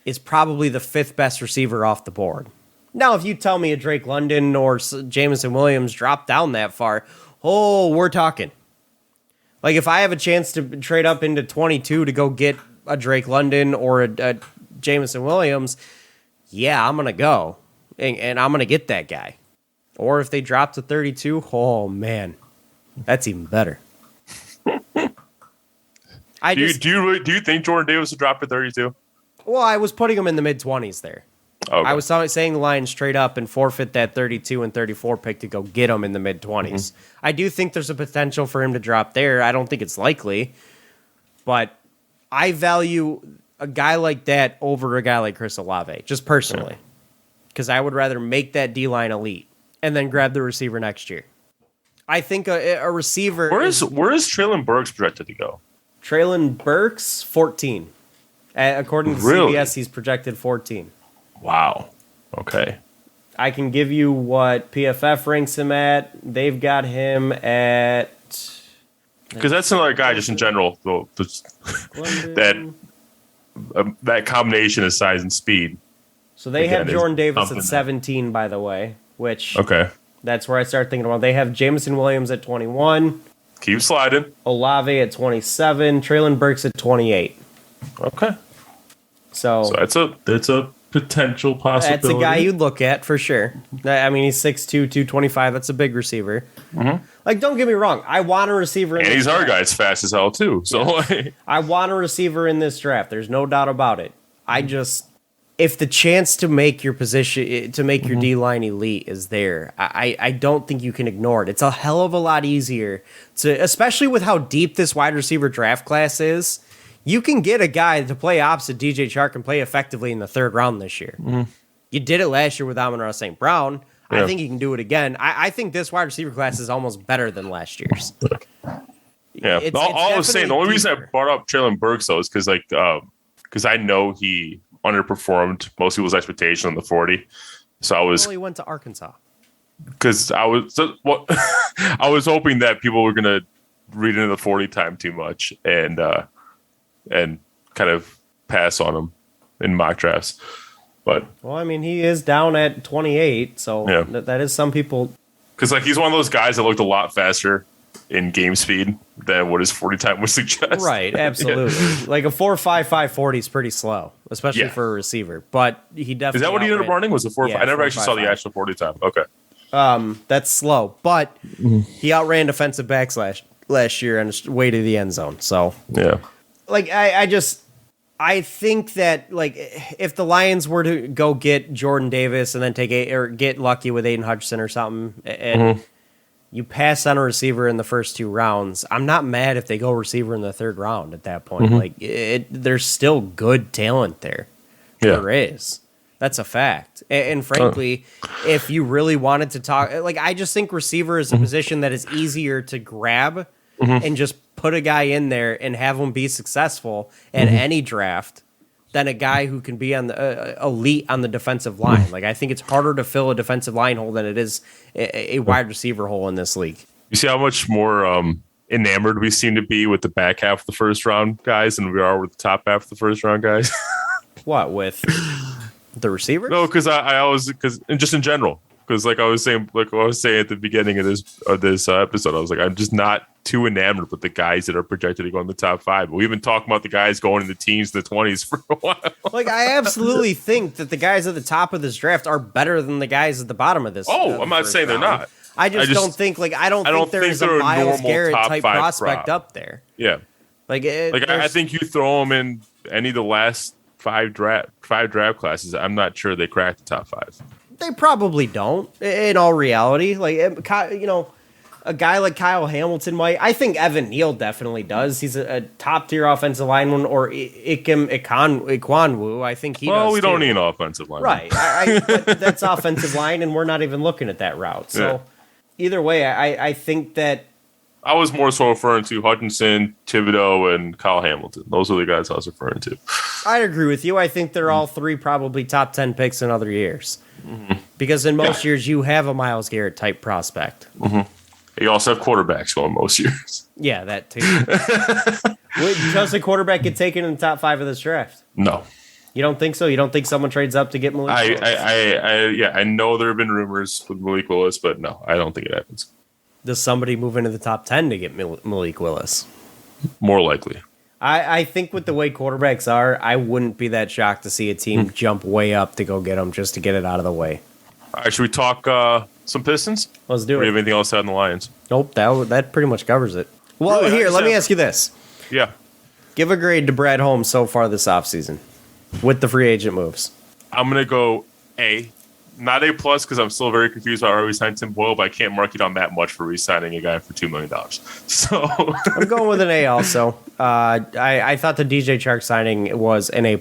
is probably the 5th best receiver off the board. Now, if you tell me a Drake London or Jamison Williams drop down that far, we're talking. Like, if I have a chance to trade up into 22 to go get a Drake London or a Jamison Williams, yeah, I'm going to go. And I'm going to get that guy. Or if they drop to 32, oh, man. That's even better. Do you think Jordan Davis would drop to 32? Well, I was putting him in the mid-20s there. Okay. I was saying the Lions straight up and forfeit that 32 and 34 pick to go get him in the mid-20s. I do think there's a potential for him to drop there. I don't think it's likely. But I value a guy like that over a guy like Chris Olave, just personally. Because I would rather make that D-line elite and then grab the receiver next year. I think a receiver... Where is Treylon Burks projected to go? Treylon Burks, 14. According to CBS, he's projected 14. Wow. Okay. I can give you what PFF ranks him at. They've got him at... Because that's another guy just in general. That combination of size and speed. So they have Jordan Davis at 17, by the way, which... Okay. That's where I start thinking about. They have Jamison Williams at 21. Keep sliding. Olave at 27. Treylon Burks at 28. Okay. So that's a potential possibility. That's a guy you'd look at for sure. I mean, he's 6'2", 225. That's a big receiver. Like, don't get me wrong. I want a receiver in and this he's our draft. guy's fast as hell, too. So I want a receiver in this draft. There's no doubt about it. I just... If the chance to make your position, to make your D-line elite is there, I don't think you can ignore it. It's a hell of a lot easier to, especially with how deep this wide receiver draft class is, you can get a guy to play opposite DJ Chark and play effectively in the 3rd round this year. You did it last year with Amon-Ra St. Brown. I think you can do it again. I think this wide receiver class is almost better than last year's. Yeah. All I was saying, the only reason I brought up Treylon Burks, though, is because I know he underperformed most people's expectation on the 40. So I was he went to Arkansas. because I was I was hoping that people were gonna read into the 40 time too much and kind of pass on him in mock drafts. But Well, I mean, he is down at 28, so Yeah. that is some people. because like he's one of those guys that looked a lot faster in game speed than what his 40 time would suggest. Right, absolutely. Like a 4.55 40 is pretty slow, especially Yeah. for a receiver. But he definitely Is that what he ended up running? Was it 4? Yeah, I never actually saw the 4.55. actual 40 time. Okay. That's slow, but he outran defensive backs last year on his way to the end zone. So, Yeah. like, I think that, like, if the Lions were to go get Jordan Davis and then get lucky with Aiden Hutchinson or something, and you pass on a receiver in the first 2 rounds, I'm not mad if they go receiver in the 3rd round at that point. Like, there's still good talent there. Yeah. There is. That's a fact. And frankly, if you really wanted to talk, like, I just think receiver is a position that is easier to grab and just put a guy in there and have him be successful at any draft than a guy who can be on the elite on the defensive line. Like, I think it's harder to fill a defensive line hole than it is a wide receiver hole in this league. You see how much more enamored we seem to be with the back half of the first round guys than we are with the top half of the first round guys? What, with the receivers? No, because I always just in general. Because like I was saying at the beginning of this episode, I was like, I'm just not too enamored with the guys that are projected to go in the top 5. We've been talking about the guys going in the teens, the 20s for a while. Like, I absolutely think that the guys at the top of this draft are better than the guys at the bottom of this. I'm not saying they're not. I just don't think, like, I don't think there's a Myles Garrett type prospect up there. Yeah. Like, I think you throw them in any of the last five draft classes, I'm not sure they crack the top 5. they probably don't. In all reality, like, you know, a guy like Kyle Hamilton might. I think Evan Neal definitely does. He's a top tier offensive lineman, or Iquanwu. I think he does. Well, we don't too. need an offensive line. Right. But that's offensive line, and we're not even looking at that route. So either way, I think that. I was more so referring to Hutchinson, Thibodeau, and Kyle Hamilton. Those are the guys I was referring to. I agree with you. I think they're all three probably top 10 picks in other years. Mm-hmm. Because in most years, you have a Myles Garrett type prospect. Mm-hmm. You also have quarterbacks going most years. Yeah, that too. Does a quarterback get taken in the top 5 of this draft? No. You don't think so? You don't think someone trades up to get Malik Willis? I know there have been rumors with Malik Willis, but no, I don't think it happens. Does somebody move into the top 10 to get Malik Willis? More likely. I think with the way quarterbacks are, I wouldn't be that shocked to see a team jump way up to go get him just to get it out of the way. All right, should we talk some Pistons? Let's do Or do it. you have anything else to add on the Lions? Nope, that pretty much covers it. Well, Really? here, let me ask you this. Yeah. Give a grade to Brad Holmes so far this offseason with the free agent moves. I'm going to go A. Not A+, because I'm still very confused about why we signed Tim Boyle, but I can't mark it on that much for re-signing a guy for $2 million. So I'm going with an A also. I thought the DJ Chark signing was an A+.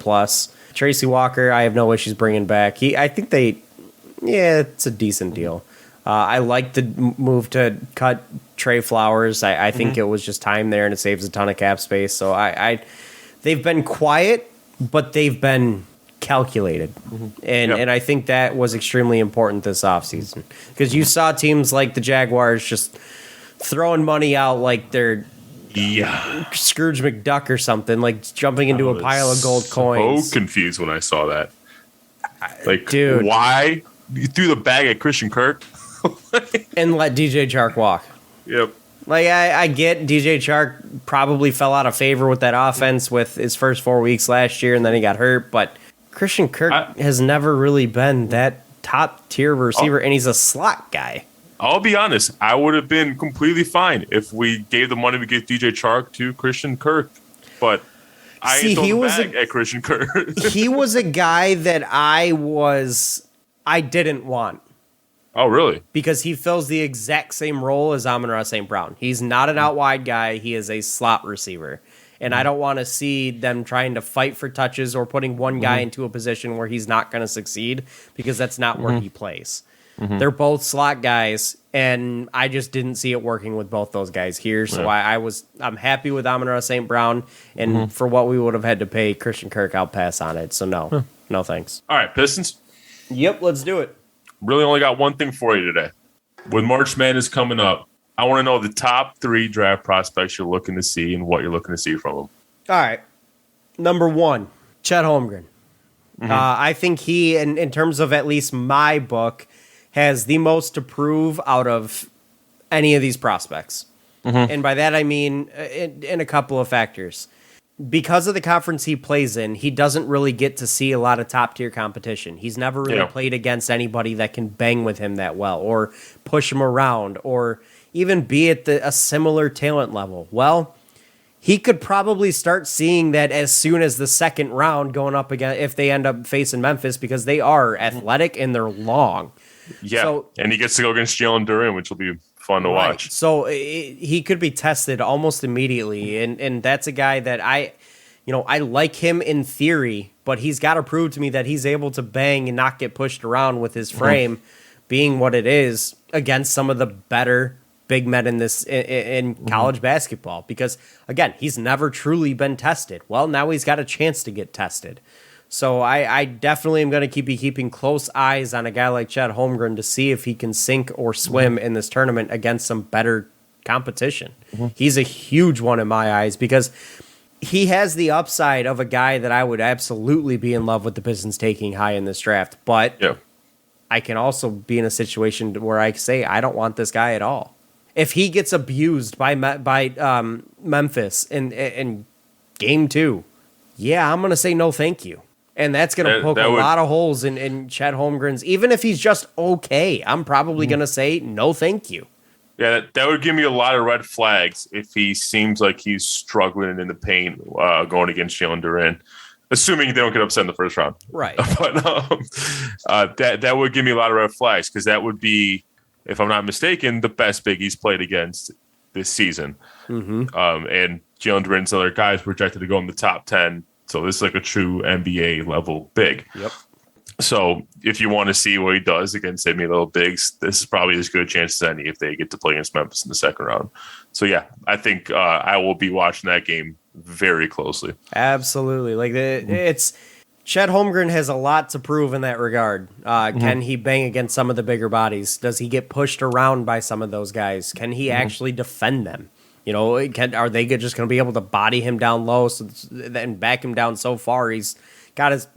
Tracy Walker, I have no issues bringing back. It's a decent deal. I like the move to cut Trey Flowers. I think it was just time there, and it saves a ton of cap space. So they've been quiet, but they've been calculated. And I think that was extremely important this offseason. Because you saw teams like the Jaguars just throwing money out like they're Scrooge McDuck or something, like jumping into a pile of gold coins. So confused when I saw that. Like, Dude. why? You threw the bag at Christian Kirk? And let DJ Chark walk. Yep. Like, I get DJ Chark probably fell out of favor with that offense with his first 4 weeks last year, and then he got hurt. But Christian Kirk has never really been that top-tier receiver, and he's a slot guy. I'll be honest. I would have been completely fine if we gave the money to get DJ Chark to Christian Kirk. But I ain't throwing the bag at Christian Kirk. He was a guy that I didn't want. Oh, really? Because he fills the exact same role as Amon-Ra St. Brown. He's not an out wide guy. He is a slot receiver. And I don't want to see them trying to fight for touches or putting one guy into a position where he's not going to succeed, because that's not where he plays. They're both slot guys, and I just didn't see it working with both those guys here. So I'm happy with Amon-Ra St. Brown, and for what we would have had to pay Christian Kirk, I'll pass on it. So no thanks. All right, Pistons. Yep, let's do it. really only got one thing for you today. With March Madness coming up, I want to know the top 3 draft prospects you're looking to see and what you're looking to see from them. All right. Number 1, Chet Holmgren. I think he, in terms of at least my book, has the most to prove out of any of these prospects. And by that, I mean in a couple of factors. Because of the conference he plays in, he doesn't really get to see a lot of top-tier competition. He's never really played against anybody that can bang with him that well or push him around or even be at a similar talent level. Well, he could probably start seeing that as soon as the second round going up again if they end up facing Memphis because they are athletic and they're long. Yeah, so, and he gets to go against Jalen Duren, which will be fun to watch. So he could be tested almost immediately, and that's a guy that I like him in theory, but he's got to prove to me that he's able to bang and not get pushed around with his frame being what it is against some of the better big men in college basketball. Because again, he's never truly been tested. Well, now he's got a chance to get tested. So I definitely am going to be keeping close eyes on a guy like Chet Holmgren to see if he can sink or swim in this tournament against some better competition. He's a huge one in my eyes because he has the upside of a guy that I would absolutely be in love with the Pistons taking high in this draft. But I can also be in a situation where I say I don't want this guy at all. If he gets abused by Memphis in game 2, I'm going to say no thank you. And that's going to poke a lot of holes in Chet Holmgren's. Even if he's just okay, I'm probably going to say no thank you. Yeah, that would give me a lot of red flags if he seems like he's struggling in the paint going against Jalen Duren, assuming they don't get upset in the first round. Right. But that would give me a lot of red flags because that would be, if I'm not mistaken, the best big he's played against this season. And Jalen Duren's another guy is projected to go in the top 10. So this is like a true NBA level big. Yep. So if you want to see what he does against maybe little bigs, this is probably as good a chance as any if they get to play against Memphis in the second round. So yeah, I think I will be watching that game very closely. Absolutely. It's Chet Holmgren has a lot to prove in that regard. Can he bang against some of the bigger bodies? Does he get pushed around by some of those guys? Can he actually defend them? Are they just going to be able to body him down low and back him down so far he's got his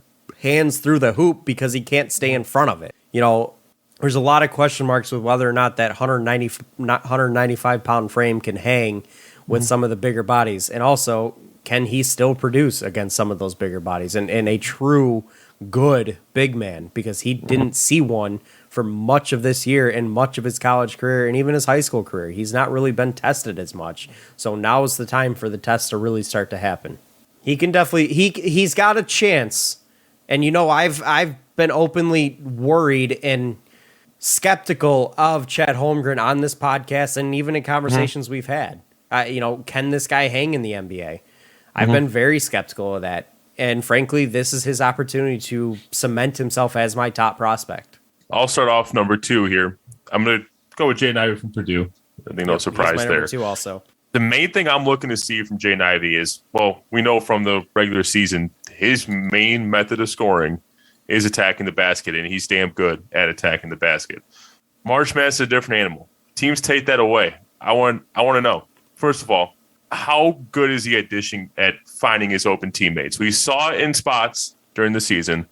hands through the hoop because he can't stay in front of it? There's a lot of question marks with whether or not that 195-pound frame can hang with some of the bigger bodies. And also, can he still produce against some of those bigger bodies and a true good big man? Because he didn't see one for much of this year and much of his college career and even his high school career. He's not really been tested as much. So now is the time for the test to really start to happen. He can definitely he's got a chance. And I've been openly worried and skeptical of Chet Holmgren on this podcast and even in conversations we've had. Can this guy hang in the NBA? I've been very skeptical of that. And frankly, this is his opportunity to cement himself as my top prospect. I'll start off number 2 here. I'm going to go with Jaden Ivey from Purdue. I think no surprise there. Number 2 also. The main thing I'm looking to see from Jaden Ivey is, we know from the regular season, his main method of scoring is attacking the basket, and he's damn good at attacking the basket. March Madness is a different animal. Teams take that away. I want to know, first of all, how good is he at finding his open teammates? We saw it in spots during the season,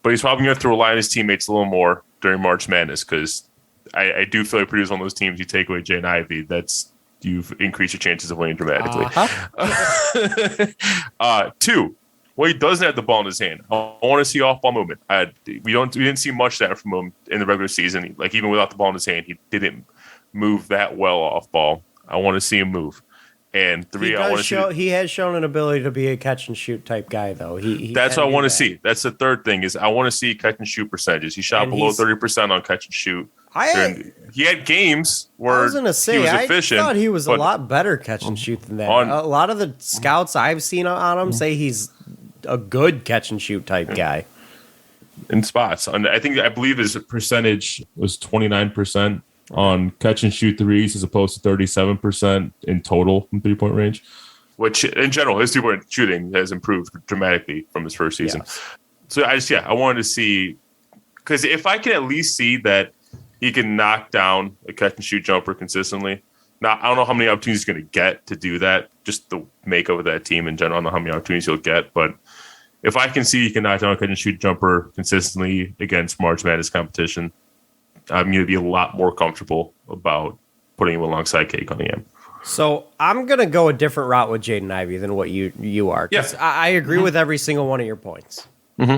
but he's probably going to have to rely on his teammates a little more during March Madness because I do feel like Purdue's one of those teams you take away Jaden Ivey, you've increased your chances of winning dramatically. 2, he doesn't have the ball in his hand. I want to see off-ball movement. We didn't see much of that from him in the regular season. Like even without the ball in his hand, he didn't move that well off-ball. I want to see him move. And 3, he has shown an ability to be a catch and shoot type guy, though. That's what I want to see. That's the third thing is I want to see catch and shoot percentages. He shot below 30% on catch and shoot. He had games where he was efficient. I thought he was a lot better catch and shoot than that. A lot of the scouts I've seen on him say he's a good catch and shoot type guy. In spots. I believe his percentage was 29%. On catch and shoot threes as opposed to 37% in total from 3-point range, which in general, his 3-point shooting has improved dramatically from his first season. Yes. So I wanted to see Because if I can at least see that he can knock down a catch and shoot jumper consistently. Now, I don't know how many opportunities he's going to get to do that, just the makeup of that team in general. I don't know how many opportunities he'll get, but if I can see he can knock down a catch and shoot jumper consistently against March Madness competition, I'm going to be a lot more comfortable about putting him alongside Cade Cunningham. So I'm going to go a different route with Jaden Ivey than what you are. Yes, I agree with every single one of your points. I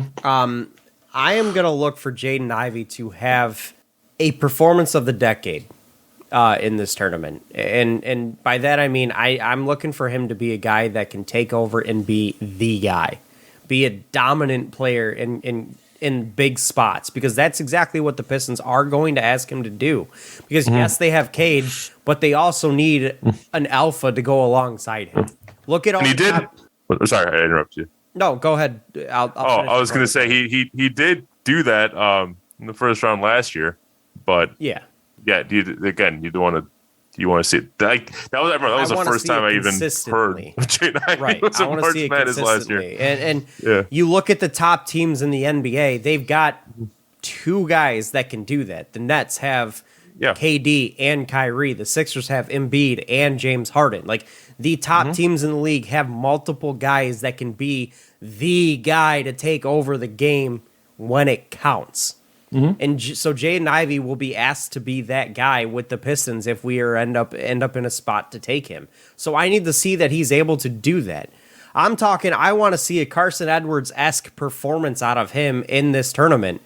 am going to look for Jaden Ivey to have a performance of the decade in this tournament. And by that, I mean, I'm looking for him to be a guy that can take over and be the guy, be a dominant player in big spots, because that's exactly what the Pistons are going to ask him to do. Because yes, they have Cade, but they also need an alpha to go alongside him. Look at all. And he did. Sorry, I interrupted you. No, go ahead. I was going to say he did do that in the first round last year, but yeah. You want to see it. That was the first time I even heard. Right, I want to see it consistently. And you look at the top teams in the NBA; they've got two guys that can do that. The Nets have KD and Kyrie. The Sixers have Embiid and James Harden. Like, the top teams in the league have multiple guys that can be the guy to take over the game when it counts. And so Jaden Ivey will be asked to be that guy with the Pistons if we end up in a spot to take him. So I need to see that he's able to do that. I want to see a Carson Edwards-esque performance out of him in this tournament,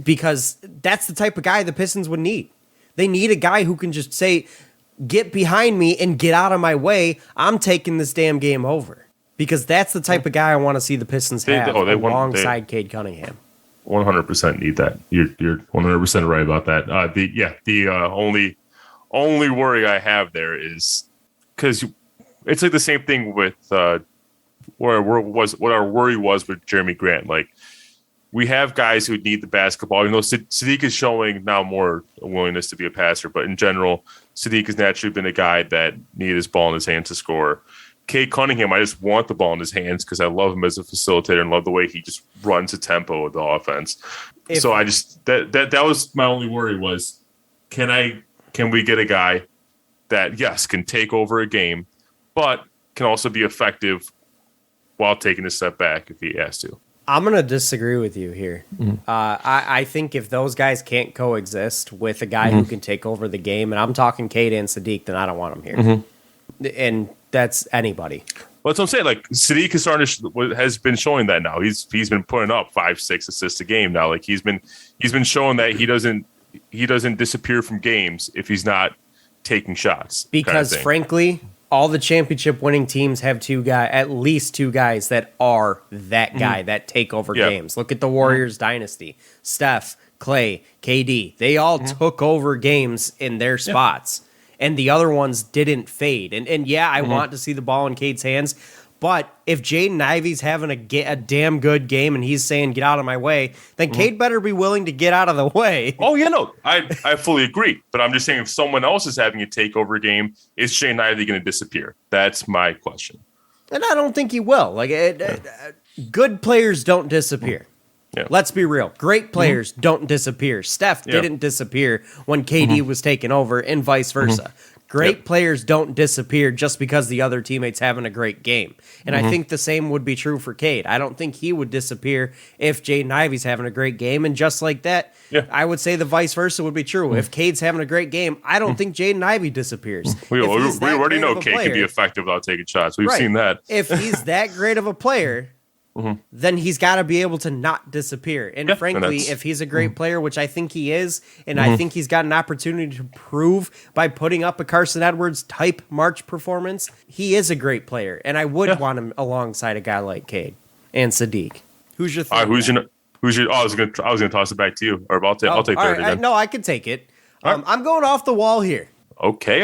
because that's the type of guy the Pistons would need. They need a guy who can just say, get behind me and get out of my way. I'm taking this damn game over. Because that's the type of guy I want to see the Pistons have alongside Cade Cunningham. 100% need that. You're 100% right about that. The only worry I have there is because it's like the same thing with what our worry was with Jeremy Grant. Like, we have guys who need the basketball. You know, Sadiq is showing now more willingness to be a passer, but in general, Sadiq has naturally been a guy that needed his ball in his hand to score. Cade Cunningham, I just want the ball in his hands because I love him as a facilitator and love the way he just runs a tempo with the offense. So I just that was my only worry was, can we get a guy that, yes, can take over a game, but can also be effective while taking a step back if he has to. I'm going to disagree with you here. I think if those guys can't coexist with a guy who can take over the game, and I'm talking Cade and Sadiq, then I don't want him here. And that's anybody. Well, that's what I'm saying. Like, Sadiq has been showing that now. He's been putting up 5-6 assists a game now. Like, he's been showing that he doesn't disappear from games if he's not taking shots. Because kind of frankly, all the championship winning teams have at least two guys that are that guy that take over games. Look at the Warriors dynasty. Steph, Clay, KD. They all took over games in their spots. And the other ones didn't fade. And I want to see the ball in Cade's hands. But if Jaden Ivey's having a damn good game and he's saying, get out of my way, then Cade better be willing to get out of the way. Oh, yeah, no, I fully agree. But I'm just saying, if someone else is having a takeover game, is Jaden Ivey going to disappear? That's my question. And I don't think he will. Like, good players don't disappear. Yeah. Let's be real. Great players don't disappear. Steph didn't disappear when KD was taken over, and vice versa. Great players don't disappear just because the other teammate's having a great game. And I think the same would be true for Cade. I don't think he would disappear if Jaden Ivey's having a great game. And just like that, I would say the vice versa would be true. If Cade's having a great game, I don't think Jaden Ivey disappears. We already know Cade can be effective without taking shots. We've seen that. If he's that great of a player, then he's got to be able to not disappear. And frankly, if he's a great player, which I think he is, and I think he's got an opportunity to prove by putting up a Carson Edwards type March performance, he is a great player. And I would want him alongside a guy like Cade and Sadiq. Who's your third? I was gonna toss it back to you, or I'll take third again. No, I can take it. I'm going off the wall here. Okay.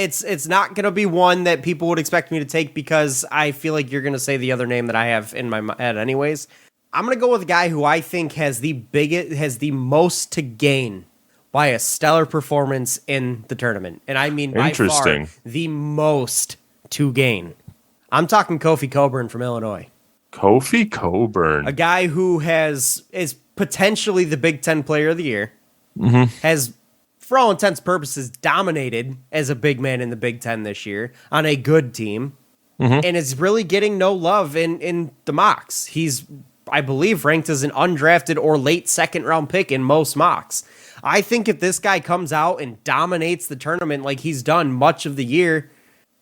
It's not going to be one that people would expect me to take because I feel like you're going to say the other name that I have in my head anyways. I'm going to go with a guy who I think has the most to gain by a stellar performance in the tournament. And I mean by far the most to gain. I'm talking Kofi Coburn from Illinois. Kofi Coburn. A guy who is potentially the Big Ten Player of the Year, has, for all intents and purposes, dominated as a big man in the Big Ten this year on a good team, and is really getting no love in the mocks. He's, I believe, ranked as an undrafted or late second-round pick in most mocks. I think if this guy comes out and dominates the tournament like he's done much of the year,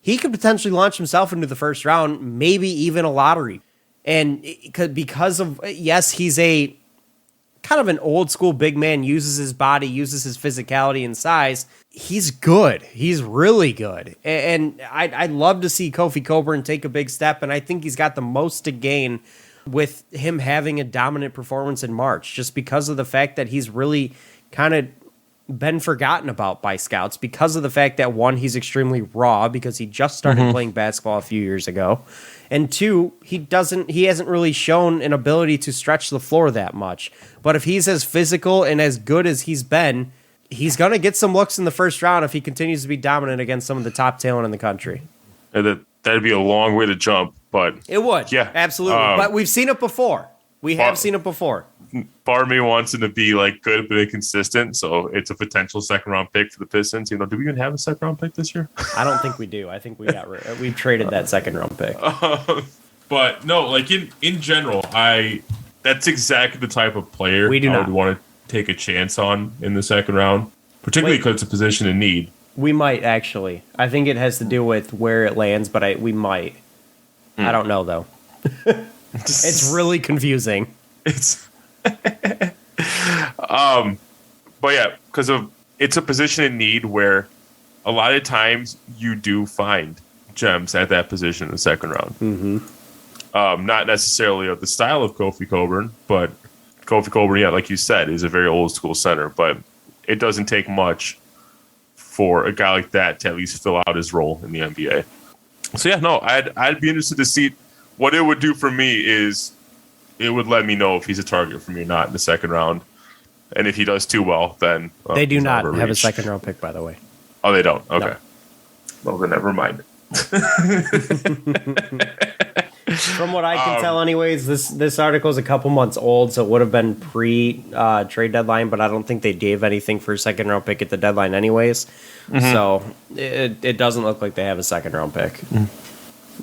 he could potentially launch himself into the first round, maybe even a lottery. And because of, yes, he's a kind of an old school big man, uses his body, uses his physicality and size. He's good. He's really good. And I'd love to see Kofi Coburn take a big step. And I think he's got the most to gain with him having a dominant performance in March, just because of the fact that he's really kind of been forgotten about by scouts, because of the fact that, one, he's extremely raw because he just started playing basketball a few years ago, and two, he hasn't really shown an ability to stretch the floor that much. But if he's as physical and as good as he's been, he's going to get some looks in the first round if he continues to be dominant against some of the top talent in the country. That'd be a long way to jump, but it would. Yeah, absolutely. But we've seen it before. We have seen it before. Part of me wants him to be like good but inconsistent, so it's a potential second round pick for the Pistons. Do we even have a second round pick this year? I don't think we do. I think we traded that second round pick. But no, like in general, that's exactly the type of player I would want to take a chance on in the second round, particularly because it's a position in need. We might actually. I think it has to do with where it lands, but we might. I don't know though. It's really confusing. But yeah, because it's a position in need where a lot of times you do find gems at that position in the second round. Not necessarily of the style of Kofi Coburn, but Kofi Coburn, yeah, like you said, is a very old school center. But it doesn't take much for a guy like that to at least fill out his role in the NBA. So yeah, no, I'd be interested to see what it would do for me. Is it would let me know if he's a target for me or not in the second round. And if he does too well, then... they do not have a second round pick, by the way. Oh, they don't? Okay. No. Well, then never mind. From what I can tell anyways, this article is a couple months old, so it would have been pre-trade deadline, but I don't think they gave anything for a second round pick at the deadline anyways. So it doesn't look like they have a second round pick.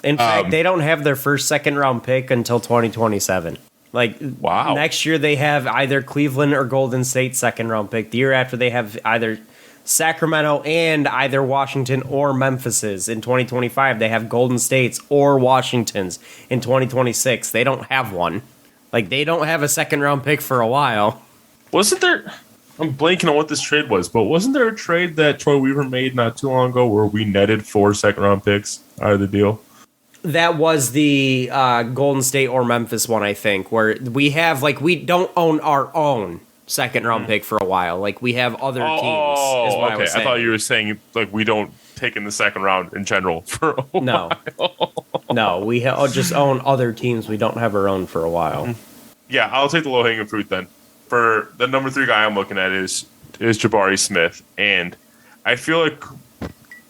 In fact, they don't have their first second round pick until 2027. Like, wow. Next year they have either Cleveland or Golden State second round pick. The year after they have either Sacramento and either Washington or Memphis's. In 2025 they have Golden State's or Washington's. In 2026 they don't have one. Like, they don't have a second round pick for a while. Wasn't there... I'm blanking on what this trade was, but wasn't there a trade that Troy Weaver made not too long ago where we netted 4 second round picks out of the deal? That was the Golden State or Memphis one, I think, where we have, like, we don't own our own second round pick for a while. Like, we have other teams. Is what I was saying. I thought you were saying, like, we don't take in the second round in general for a while. No, we just own other teams. We don't have our own for a while. Yeah, I'll take the low hanging fruit then. For the number 3 guy I'm looking at is Jabari Smith, and I feel like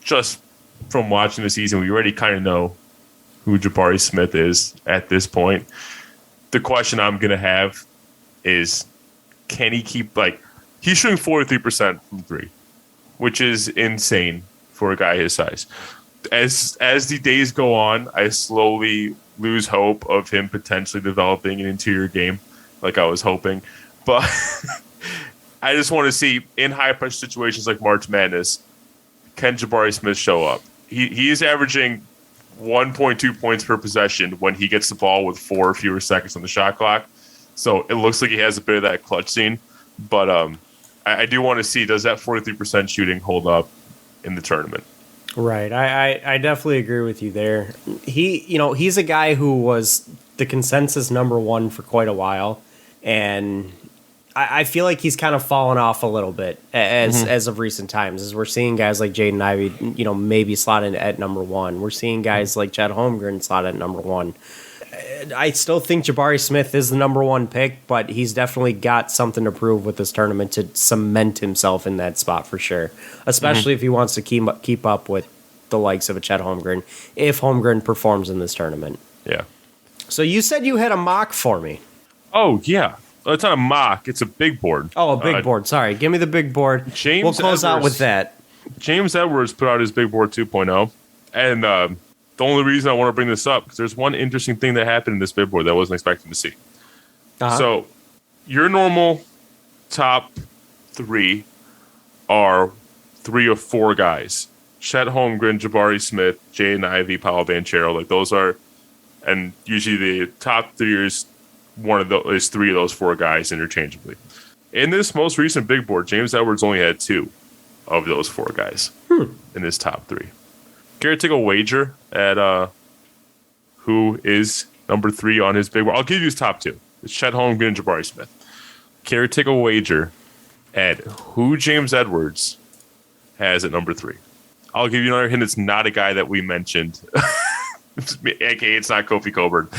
just from watching the season, we already kind of know who Jabari Smith is at this point. The question I'm going to have is, can he keep, like, he's shooting 43% from 3, which is insane for a guy his size. As the days go on, I slowly lose hope of him potentially developing an interior game like I was hoping. But I just want to see, in high-pressure situations like March Madness, can Jabari Smith show up? He is averaging 1.2 points per possession when he gets the ball with 4 or fewer seconds on the shot clock. So it looks like he has a bit of that clutch scene. But I do want to see, does that 43% shooting hold up in the tournament? Right. I definitely agree with you there. He's a guy who was the consensus number 1 for quite a while. And I feel like he's kind of fallen off a little bit as of recent times, as we're seeing guys like Jaden Ivey, maybe slot in at number 1. We're seeing guys like Chet Holmgren slot at number 1. I still think Jabari Smith is the number 1 pick, but he's definitely got something to prove with this tournament to cement himself in that spot for sure, especially if he wants to keep up with the likes of a Chet Holmgren, if Holmgren performs in this tournament. Yeah. So you said you had a mock for me. Oh, yeah. it's not a mock. It's a big board. Oh, a big board. Sorry. Give me the big board. We'll close out with that. James Edwards put out his big board 2.0. And the only reason I want to bring this up, because there's one interesting thing that happened in this big board that I wasn't expecting to see. So your normal top 3 are 3 or 4 guys. Chet Holmgren, Jabari Smith, Jaden Ivey, Paolo Banchero. Like those are, and usually the top 3 is one of those, is 3 of those 4 guys interchangeably. In this most recent big board, James Edwards only had 2 of those 4 guys in his top 3. Care to take a wager at who is number 3 on his big board? I'll give you his top 2. It's Chet Holmgren and Jabari Smith. Care to take a wager at who James Edwards has at number 3? I'll give you another hint. It's not a guy that we mentioned. AKA, it's not Kofi Coburn.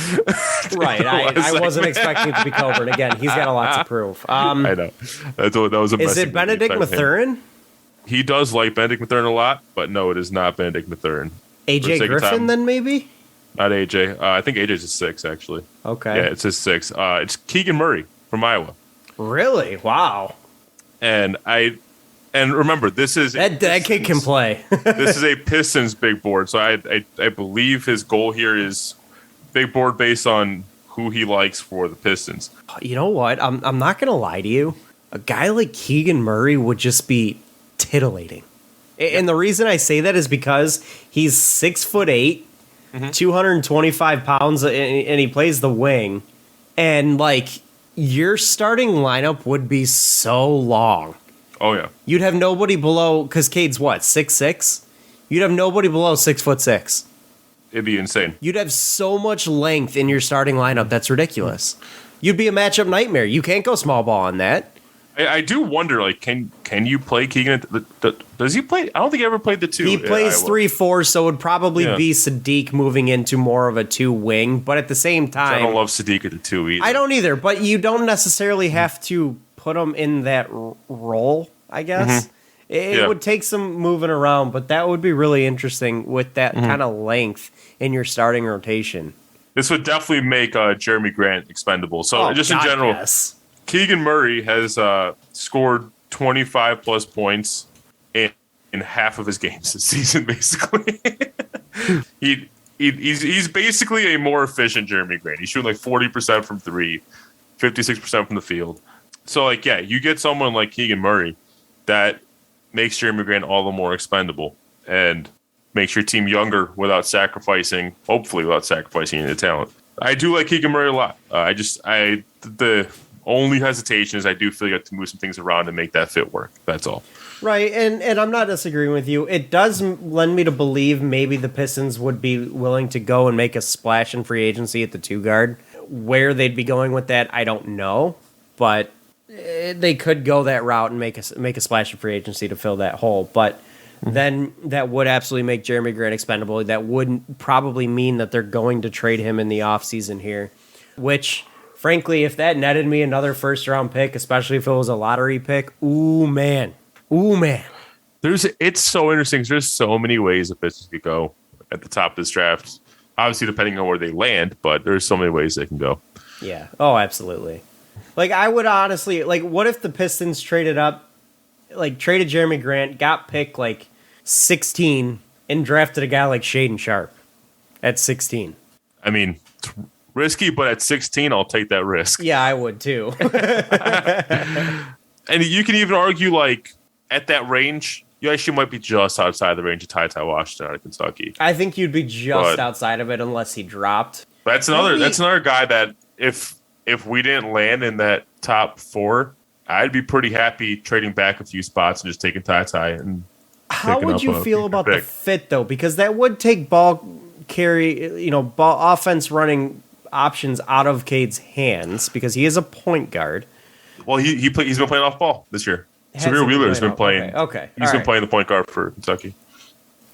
Right. I wasn't expecting it to be Coburn. Again, he's got a lot to prove. I know. That was a Is it Benedict Mathurin? He does like Benedict Mathurin a lot, but no, it is not Benedict Mathurin. AJ Griffin, then maybe? Not AJ. I think AJ's a 6, actually. Okay. Yeah, it's his 6. It's Keegan Murray from Iowa. Really? Wow. And remember, this is that kid can play. This is a Pistons big board, so I believe his goal here is big board based on who he likes for the Pistons. You know what? I'm not gonna lie to you. A guy like Keegan Murray would just be titillating. And the reason I say that is because he's 6'8", 225 pounds, and he plays the wing. And like your starting lineup would be so long. Oh yeah, you'd have nobody below, because Cade's what, 6'6"? You'd have nobody below 6'6". It'd be insane. You'd have so much length in your starting lineup. That's ridiculous. You'd be a matchup nightmare. You can't go small ball on that. I do wonder, like, can you play Keegan? Does he play? I don't think he ever played the 2. He plays 3-4, so it would probably be Sadiq moving into more of a 2 wing. But at the same time, I don't love Sadiq at the 2 either. I don't either. But you don't necessarily have to put him in that role, I guess. It would take some moving around, but that would be really interesting with that kind of length in your starting rotation. This would definitely make Jeremy Grant expendable. So in general. Yes. Keegan Murray has scored 25-plus points in half of his games this season, basically. He's basically a more efficient Jeremy Grant. He's shooting like 40% from 3, 56% from the field. So, like, yeah, you get someone like Keegan Murray that makes Jeremy Grant all the more expendable and makes your team younger hopefully without sacrificing any talent. I do like Keegan Murray a lot. The only hesitation is I do feel you have to move some things around and make that fit work. That's all. Right, and I'm not disagreeing with you. It does lend me to believe maybe the Pistons would be willing to go and make a splash in free agency at the 2 guard. Where they'd be going with that, I don't know. But they could go that route and make a splash in free agency to fill that hole. But then that would absolutely make Jeremy Grant expendable. That would probably mean that they're going to trade him in the offseason here, which... Frankly, if that netted me another first-round pick, especially if it was a lottery pick, ooh, man. It's so interesting. There's so many ways the Pistons could go at the top of this draft. Obviously, depending on where they land, but there's so many ways they can go. Yeah. Oh, absolutely. Like, I would honestly, like, what if the Pistons traded Jeremy Grant, got pick, 16, and drafted a guy like Shaedon Sharpe at 16? I mean... risky, but at 16, I'll take that risk. Yeah, I would too. And you can even argue, like, at that range, you actually might be just outside the range of Ty Washington out of Kentucky. I think you'd be just outside of it unless he dropped. That's another guy that if we didn't land in that top 4, I'd be pretty happy trading back a few spots and just taking Ty and how would you feel about the fit though? Because that would take ball offense running options out of Cade's hands because he is a point guard. Well, he's been playing off ball this year. Samir Wheeler has been playing. Okay. He's been playing the point guard for Kentucky.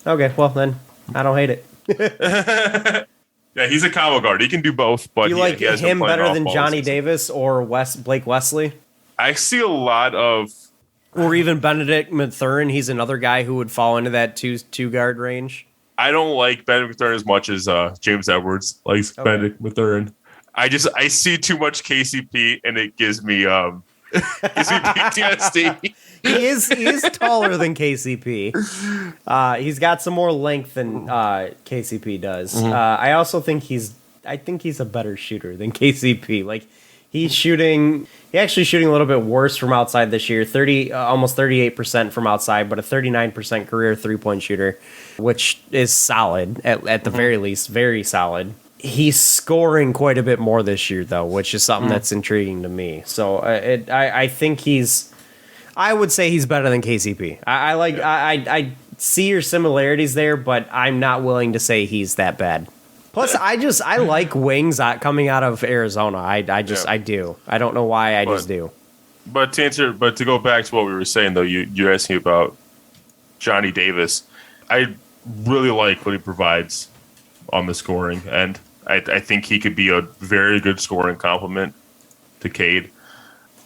Okay, well then I don't hate it. Yeah, he's a combo guard. He can do both. But you like him better than Johnny Davis or Blake Wesley? I see a lot of, or even Benedict Mathurin. He's another guy who would fall into that two guard range. I don't like Benedict Mathurin as much as James Edwards likes Benedict Mathurin. I see too much KCP and it gives me PTSD. He is taller than KCP. He's got some more length than KCP does. I also think he's a better shooter than KCP. Like he's actually shooting a little bit worse from outside this year. Almost 38% from outside, but a 39% career 3-point shooter, which is solid at the very least, very solid. He's scoring quite a bit more this year, though, which is something that's intriguing to me. So I think I would say he's better than KCP. I see your similarities there, but I'm not willing to say he's that bad. Plus, I like wings coming out of Arizona. I do. I don't know why. I just do. But to go back to what we were saying, though, you asked me about Johnny Davis. I really like what he provides on the scoring end. I think he could be a very good scoring complement to Cade.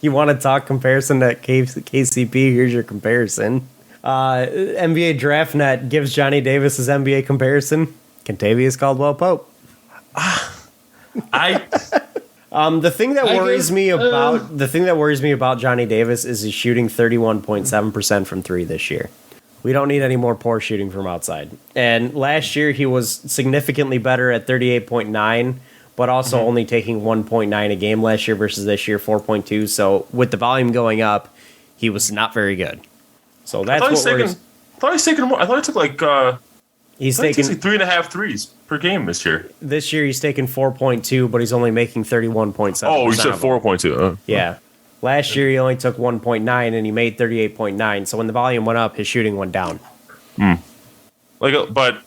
You want to talk comparison to KCP? Here's your comparison. NBA DraftNet gives Johnny Davis his NBA comparison. Kentavious Caldwell-Pope. The thing that worries me about Johnny Davis is he's shooting 31.7% from three this year. We don't need any more poor shooting from outside. And last year he was significantly better at 38.9, but also only taking 1.9 a game last year versus this year 4.2. So with the volume going up, he was not very good. So that's what worries. I thought he's taking more. I thought he took like he's taking like 3.5 threes per game this year. This year he's taking 4.2, but he's only making 31.7. Oh, you said 4.2. Yeah. Last year he only took 1.9 and he made 38.9. So when the volume went up, his shooting went down. But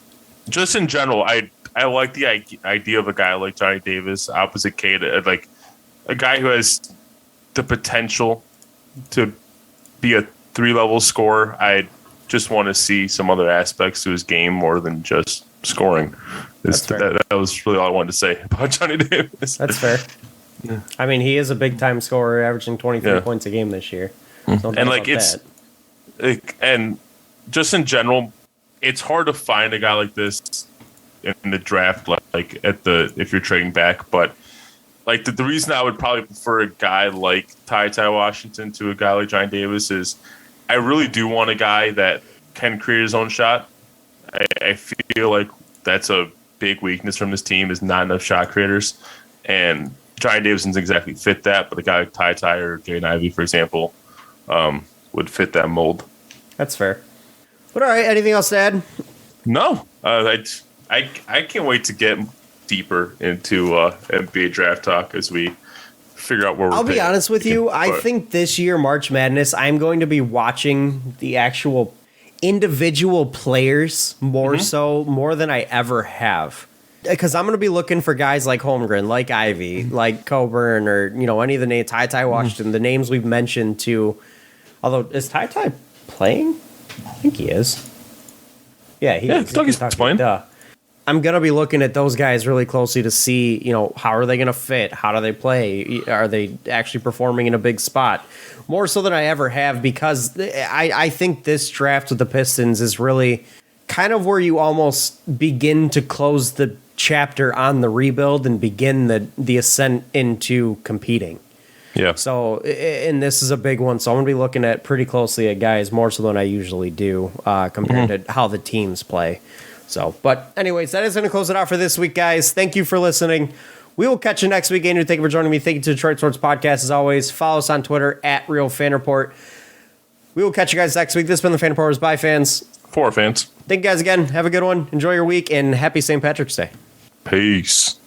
just in general, I like the idea of a guy like Johnny Davis opposite Cade, like a guy who has the potential to be a 3-level scorer. I just want to see some other aspects to his game more than just scoring. That was really all I wanted to say about Johnny Davis. That's fair. Yeah. I mean, he is a big-time scorer, averaging 23 points a game this year. So and like and just in general, it's hard to find a guy like this in the draft, like if you're trading back. But like the reason I would probably prefer a guy like Ty Washington to a guy like Johnny Davis is I really do want a guy that can create his own shot. I feel like that's a big weakness from this team is not enough shot creators, and Johnny Davis doesn't exactly fit that, but a guy like Ty or Jaden Ivey, for example, would fit that mold. That's fair. But all right, anything else to add? No. I can't wait to get deeper into NBA draft talk as we figure out where we're I'll be honest with you. I think this year, March Madness, I'm going to be watching the actual individual players more than I ever have. Because I'm going to be looking for guys like Holmgren, like Ivy, like Coburn, or any of the names, Ty Washington, the names we've mentioned too. Although, is Ty playing? I think he is. Yeah, he's playing. Duh. I'm going to be looking at those guys really closely to see, how are they going to fit? How do they play? Are they actually performing in a big spot? More so than I ever have, because I think this draft with the Pistons is really kind of where you almost begin to close the chapter on the rebuild and begin the ascent into competing. Yeah. So, and this is a big one. So I'm going to be looking at pretty closely at guys more so than I usually do compared to how the teams play. So, but anyways, that is going to close it out for this week, guys. Thank you for listening. We will catch you next week. Andrew, thank you for joining me. Thank you to Detroit Sports Podcast, as always. Follow us on Twitter at RealFanReport. We will catch you guys next week. This has been the Fan Reporters by fans. For fans. Thank you guys again. Have a good one. Enjoy your week, and happy St. Patrick's Day. Peace.